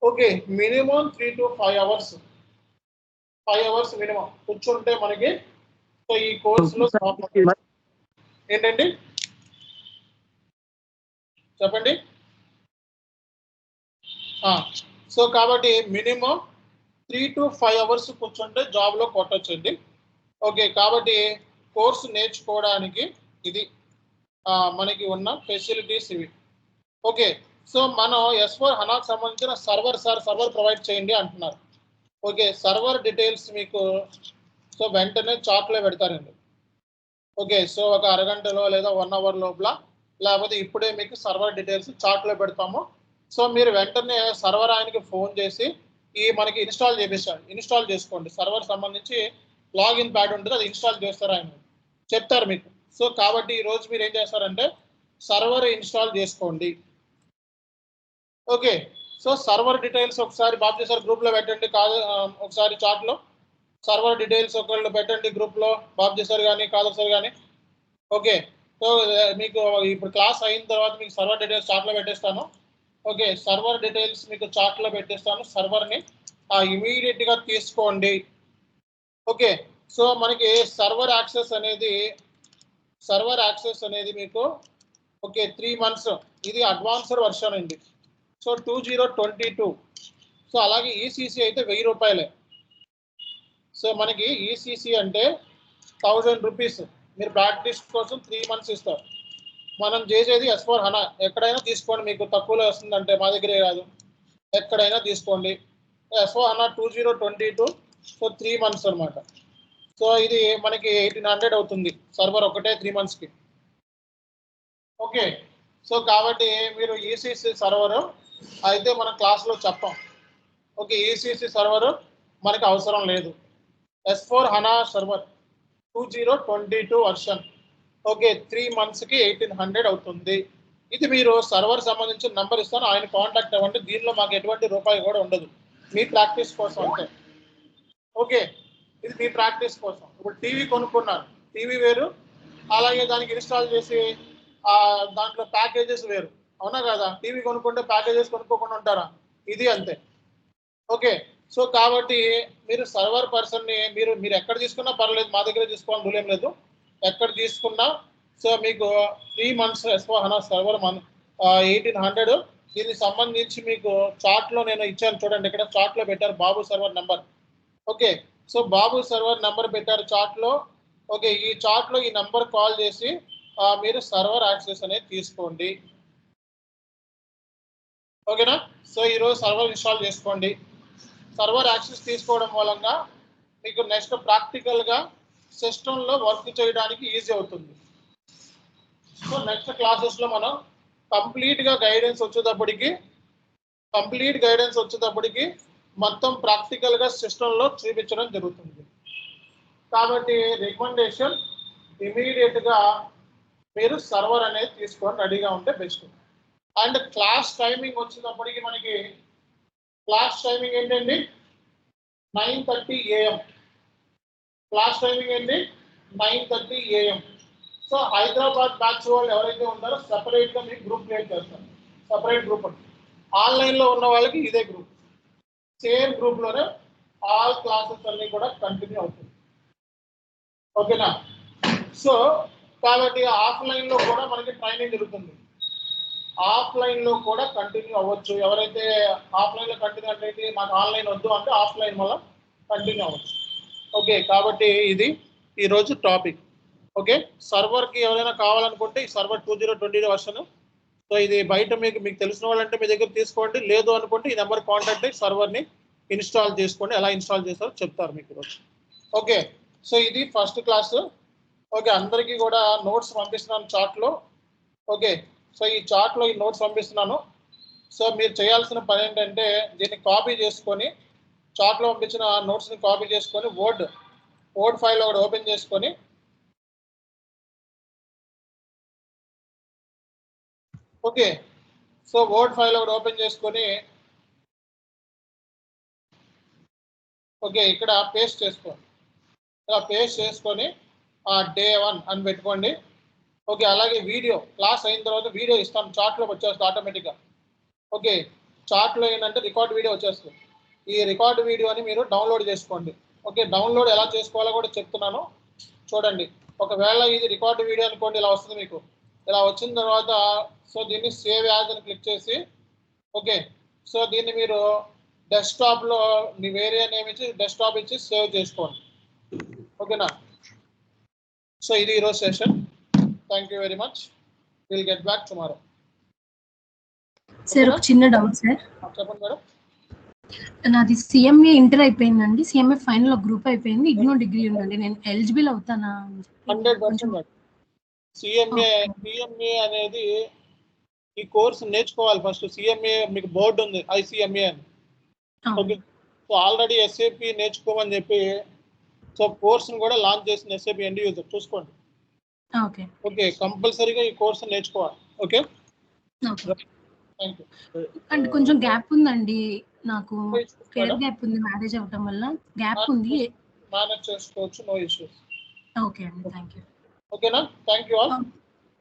Okay, minimum 3 to 5 hours, 5 hours minimum కూర్చుంటే మనకి సో ఈ కోర్సులో ఏంటండి చెప్పండి. సో కాబట్టి మినిమం 3 to 5 అవర్స్ కూర్చుంటే జాబ్లో కొట్టొచ్చండి. ఓకే, కాబట్టి కోర్సు నేర్చుకోవడానికి ఇది మనకి ఉన్న ఫెసిలిటీస్ ఇవి. ఓకే, సో మనం S/4HANAకి సంబంధించిన సర్వర్ ప్రొవైడ్ చేయండి అంటున్నారు. ఓకే, సర్వర్ డీటెయిల్స్ మీకు సో వెంటనే చాట్లో పెడతారండి. ఓకే, సో ఒక అరగంటలో లేదా 1 hour లోపల, లేకపోతే ఇప్పుడే మీకు సర్వర్ డీటెయిల్స్ చాట్లో పెడతాము. సో మీరు వెంటనే సర్వర్ ఆయనకి ఫోన్ చేసి ఈ మనకి ఇన్స్టాల్ చేసుకోండి. సర్వర్ సంబంధించి లాగిన్ ప్యాడ్ ఉంటుంది, అది ఇన్స్టాల్ చేస్తారు, ఆయన చెప్తారు మీకు. సో కాబట్టి ఈరోజు మీరు ఏం చేస్తారంటే సర్వర్ ఇన్స్టాల్ చేసుకోండి. ఓకే, సో సర్వర్ డీటెయిల్స్ ఒకసారి బాబు సార్ గ్రూప్లో పెట్టండి, కాదు ఒకసారి చాట్లో సర్వర్ డీటెయిల్స్ ఒకళ్ళు పెట్టండి గ్రూప్లో, బాబు సార్ కానీ కాదర్ సార్ కానీ. ఓకే, సో మీకు ఇప్పుడు క్లాస్ అయిన తర్వాత మీకు సర్వర్ డీటెయిల్స్ చాట్లో పెట్టేస్తాను. ఓకే, సర్వర్ డీటెయిల్స్ మీకు చాట్లో పెట్టేస్తాను, సర్వర్ని ఇమీడియట్గా తీసుకోండి. ఓకే, సో మనకి సర్వర్ యాక్సెస్ అనేది మీకు ఓకే 3 months, ఇది అడ్వాన్స్డ్ వర్షన్ అండి. సో 2022. సో అలాగే ఈసీసీ అయితే 1000 రూపాయలే. సో మనకి ఈసీసీ అంటే 1000 రూపీస్, మీరు ప్రాక్టీస్ కోసం 3 months ఇస్తారు. మనం చేసేది S/4HANA, ఎక్కడైనా తీసుకోండి, మీకు తక్కువలో వస్తుందంటే మా దగ్గరే కాదు, ఎక్కడైనా తీసుకోండి. S/4HANA 2022, సో 3 months అనమాట. సో ఇది మనకి 1800 అవుతుంది సర్వర్ ఒకటే 3 monthsకి. ఓకే, సో కాబట్టి మీరు ఈసీసీ సర్వర్ అయితే మన క్లాస్లో చెప్పాం. ఓకే, ఈసీసీ సర్వర్ మనకి అవసరం లేదు. S/4HANA server 2022 version. ఓకే, 3 monthsకి 1800 అవుతుంది. ఇది మీరు సర్వర్ సంబంధించిన నంబర్ ఇస్తాను, ఆయన కాంటాక్ట్ అవ్వండి. దీనిలో మాకు ఎటువంటి రూపాయి కూడా ఉండదు, మీ ప్రాక్టీస్ కోసం అంతే. ఓకే, ఇది మీ ప్రాక్టీస్ కోసం. ఇప్పుడు టీవీ కొనుక్కున్నారు, టీవీ వేరు, అలాగే దానికి ఇన్స్టాల్ చేసి దాంట్లో ప్యాకేజెస్ వేరు, అవునా కదా? టీవీ కొనుక్కుంటే ప్యాకేజెస్ కొనుక్కోకుండా ఉంటారా? ఇది అంతే. ఓకే, సో కాబట్టి మీరు సర్వర్ పర్సన్ని మీరు ఎక్కడ తీసుకున్నా పర్లేదు, మా దగ్గర తీసుకోవాలని రూల్ ఏం లేదు, ఎక్కడ తీసుకున్నా. సో మీకు 3 months S/4HANA సర్వర్ 1800. దీనికి సంబంధించి మీకు చాట్లో నేను ఇచ్చాను చూడండి, ఇక్కడ చాట్లో పెట్టారు బాబు సర్వర్ నెంబర్. ఓకే, సో బాబు సర్వర్ నెంబర్ పెట్టారు చాట్లో. ఓకే, ఈ చాట్లో ఈ నెంబర్ కాల్ చేసి మీరు సర్వర్ యాక్సెస్ అనేది తీసుకోండి. ఓకేనా? సో ఈరోజు సర్వర్ ఇన్స్టాల్ చేసుకోండి. సర్వర్ యాక్సెస్ తీసుకోవడం మూలంగా మీకు నెక్స్ట్ ప్రాక్టికల్గా సిస్టంలో వర్క్ చేయడానికి ఈజీ అవుతుంది. సో నెక్స్ట్ క్లాసెస్లో మనం కంప్లీట్ గైడెన్స్ వచ్చేటప్పటికి మొత్తం ప్రాక్టికల్గా సిస్టంలో చూపించడం జరుగుతుంది. కాబట్టి రికమెండేషన్ ఇమీడియట్గా మీరు సర్వర్ అనేది తీసుకొని రెడీగా ఉంటే బెస్ట్. అండ్ క్లాస్ టైమింగ్ వచ్చేటప్పటికి మనకి క్లాస్ టైమింగ్ ఏంటండి 9:30 AM. క్లాస్ టైమింగ్ ఏంటి 9:30 AM. So so Hyderabad batch వాళ్ళు ఎవరైతే ఉంటారో సెపరేట్గా మీకు గ్రూప్ క్రియేట్ చేస్తారు, సెపరేట్ గ్రూప్ ఉంటుంది. ఆన్లైన్లో ఉన్న వాళ్ళకి ఇదే గ్రూప్, సేమ్ గ్రూప్లోనే ఆల్ క్లాసెస్ అన్నీ కూడా కంటిన్యూ అవుతుంది. ఓకేనా? సో కాబట్టి ఆఫ్లైన్లో కూడా మనకి ట్రైనింగ్ జరుగుతుంది, ఆఫ్లైన్లో కూడా కంటిన్యూ అవ్వచ్చు. ఎవరైతే ఆఫ్లైన్లో కంటిన్యూ అంటే మాకు ఆన్లైన్ వద్దు అంటే ఆఫ్లైన్ వల్ల కంటిన్యూ అవ్వచ్చు. ఓకే, కాబట్టి ఇది ఈరోజు టాపిక్. ఓకే, సర్వర్కి ఎవరైనా కావాలనుకుంటే ఈ సర్వర్ 2020 వర్షన్. సో ఇది బయట మీకు తెలిసిన వాళ్ళంటే మీ దగ్గర తీసుకోండి, లేదు అనుకుంటే ఈ నెంబర్ కాంటాక్ట్ అయ్యి సర్వర్ని ఇన్స్టాల్ చేసుకోండి. ఎలా ఇన్స్టాల్ చేస్తారో చెప్తారు మీకు ఈరోజు. ఓకే, సో ఇది ఫస్ట్ క్లాస్. ఓకే, అందరికీ కూడా నోట్స్ పంపిస్తున్నాను చాట్లో. ఓకే, సో ఈ చాట్లో ఈ నోట్స్ పంపిస్తున్నాను. సో మీరు చేయాల్సిన పని ఏంటంటే దీన్ని కాపీ చేసుకొని, చాట్లో పంపించిన నోట్స్ని కాపీ చేసుకొని వర్డ్ ఫైల్ ఒకటి ఓపెన్ చేసుకొని, ఓకే, సో వర్డ్ ఫైల్ ఒకటి ఓపెన్ చేసుకొని, ఓకే, ఇక్కడ పేస్ట్ చేసుకోండి. ఇలా పేస్ట్ చేసుకొని Day 1 అని పెట్టుకోండి. ఓకే, అలాగే వీడియో క్లాస్ అయిన తర్వాత వీడియో ఇస్తాను, చార్ట్లోకి వచ్చేస్తుంది ఆటోమేటిక్గా. ఓకే, చార్ట్లో ఏంటంటే రికార్డ్ వీడియో వచ్చేస్తుంది. ఈ రికార్డ్ వీడియోని మీరు డౌన్లోడ్ చేసుకోండి. ఓకే, డౌన్లోడ్ ఎలా చేసుకోవాలో కూడా చెప్తున్నాను చూడండి. ఒకవేళ ఇది రికార్డ్ వీడియో అనుకోండి, ఇలా వస్తుంది మీకు. ఇలా వచ్చిన తర్వాత సో దీన్ని సేవ్ యాజ్ అని క్లిక్ చేసి, ఓకే, సో దీన్ని మీరు డెస్క్టాప్లో మీ వేరే నేమ్ ఇచ్చి డెస్క్టాప్ ఇచ్చి సేవ్ చేసుకోండి. ఓకేనా? సో ఇది ఈరోజు session. Thank you very much. Will get back tomorrow. Sir ఒక చిన్న డౌట్ సార్. చెప్పండి మేడం. నాది సిఎంఏ ఇంటర్ అయిపోయిందండి, సిఎంఏ ఫైనల్ గ్రూప్ అయిపోయింది, ఇగ్నో డిగ్రీ ఉందండి, నేను ఎలిజిబుల్ అవుతానా? 100% సిఎంఏ అనేది ఈ కోర్సు నేర్చుకోవాలి ఫస్ట్. సిఎంఏ మీకు బోర్డు ఉంది, ICMA అని. ఓకే, సో ఆల్రెడీ SAP నేర్చుకోమని చెప్పి సో కోర్సును కూడా లాంచ్ చేసిన SAP ఎండ్ యూజర్ చూసుకోండి. ఓకే, కంపల్సరీగా ఈ కోర్సు నేర్చుకోవాలి. Okay, thank you. అంటే కొంచెం గ్యాప్ ఉందండి, నాకు కెరీర్ గ్యాప్ ఉంది, మ్యారేజ్ అవ్వటం వల్ల గ్యాప్ ఉంది. మేనేజ్ చేసుకోవచ్చు, నో ఇష్యూస్. ఓకే అండి, థ్యాంక్ యూ. ఓకేనా? Thank you all.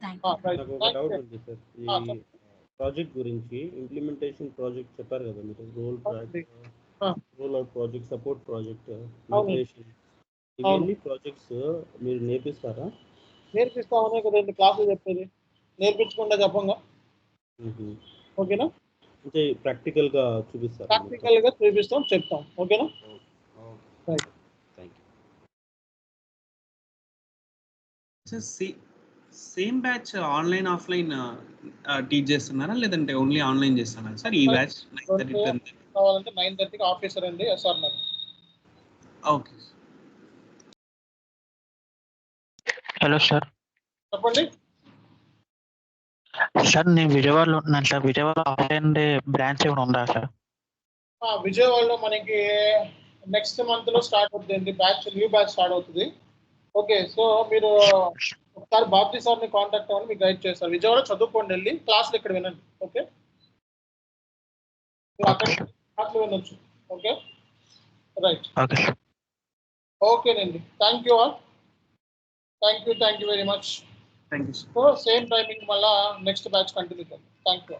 నాకు ఒక డౌట్ ఉంది సార్, ఈ ప్రాజెక్ట్ గురించి. ఇంప్లిమెంటేషన్ ప్రాజెక్ట్ చెప్పారు కదా మీరు, roll out project, support project, migration, ఇవన్నీ ప్రాజెక్ట్స్ మీరు నేర్పిస్తారా? నేర్పిస్తామనే కదండి క్లాసులు చెప్పేది, నేర్పించకుండా చెప్పంగా. ఓకేనా? అంటే ప్రాక్టికల్గా చూపిస్తారు, ప్రాక్టికల్గా చూపిస్తాం, చెప్తాం. ఓకేనా? Right, thank you. Same batch online offline teach చేస్తున్నారా, లేదంటే ఓన్లీ ఆన్లైన్ చేస్తున్నారా సార్? ఈ బ్యాచ్ 9:30 కావాలంటే 9:30కి ఆఫీసర్ అండి, SR Nagar. Okay. Hello sir. చెప్పండి సార్, నేను విజయవాడలో ఉన్నాను సార్. విజయవాడ ఆఫ్లైన్ బ్రాంచ్ ఏమైనా ఉందా సార్? విజయవాడలో మనకి నెక్స్ట్ మంత్లో స్టార్ట్ అవుతుంది బ్యాచ్, న్యూ బ్యాచ్ స్టార్ట్ అవుతుంది. ఓకే, సో మీరు ఒకసారి బాబ్జీ సార్ని కాంటాక్ట్ అవ్వండి, మీకు గైడ్ చేస్తారు. విజయవాడ చదువుకోండి, వెళ్ళి క్లాసులు ఇక్కడ వినండి. ఓకే, మీరు అక్కడ క్లాసులు వినొచ్చు. Okay, right. ఓకేనండి, thank you all. Thank you very much. Thank you. So same timing మళ్ళీ నెక్స్ట్ బ్యాచ్ కంటిన్యూ చేద్దాం. Thank you.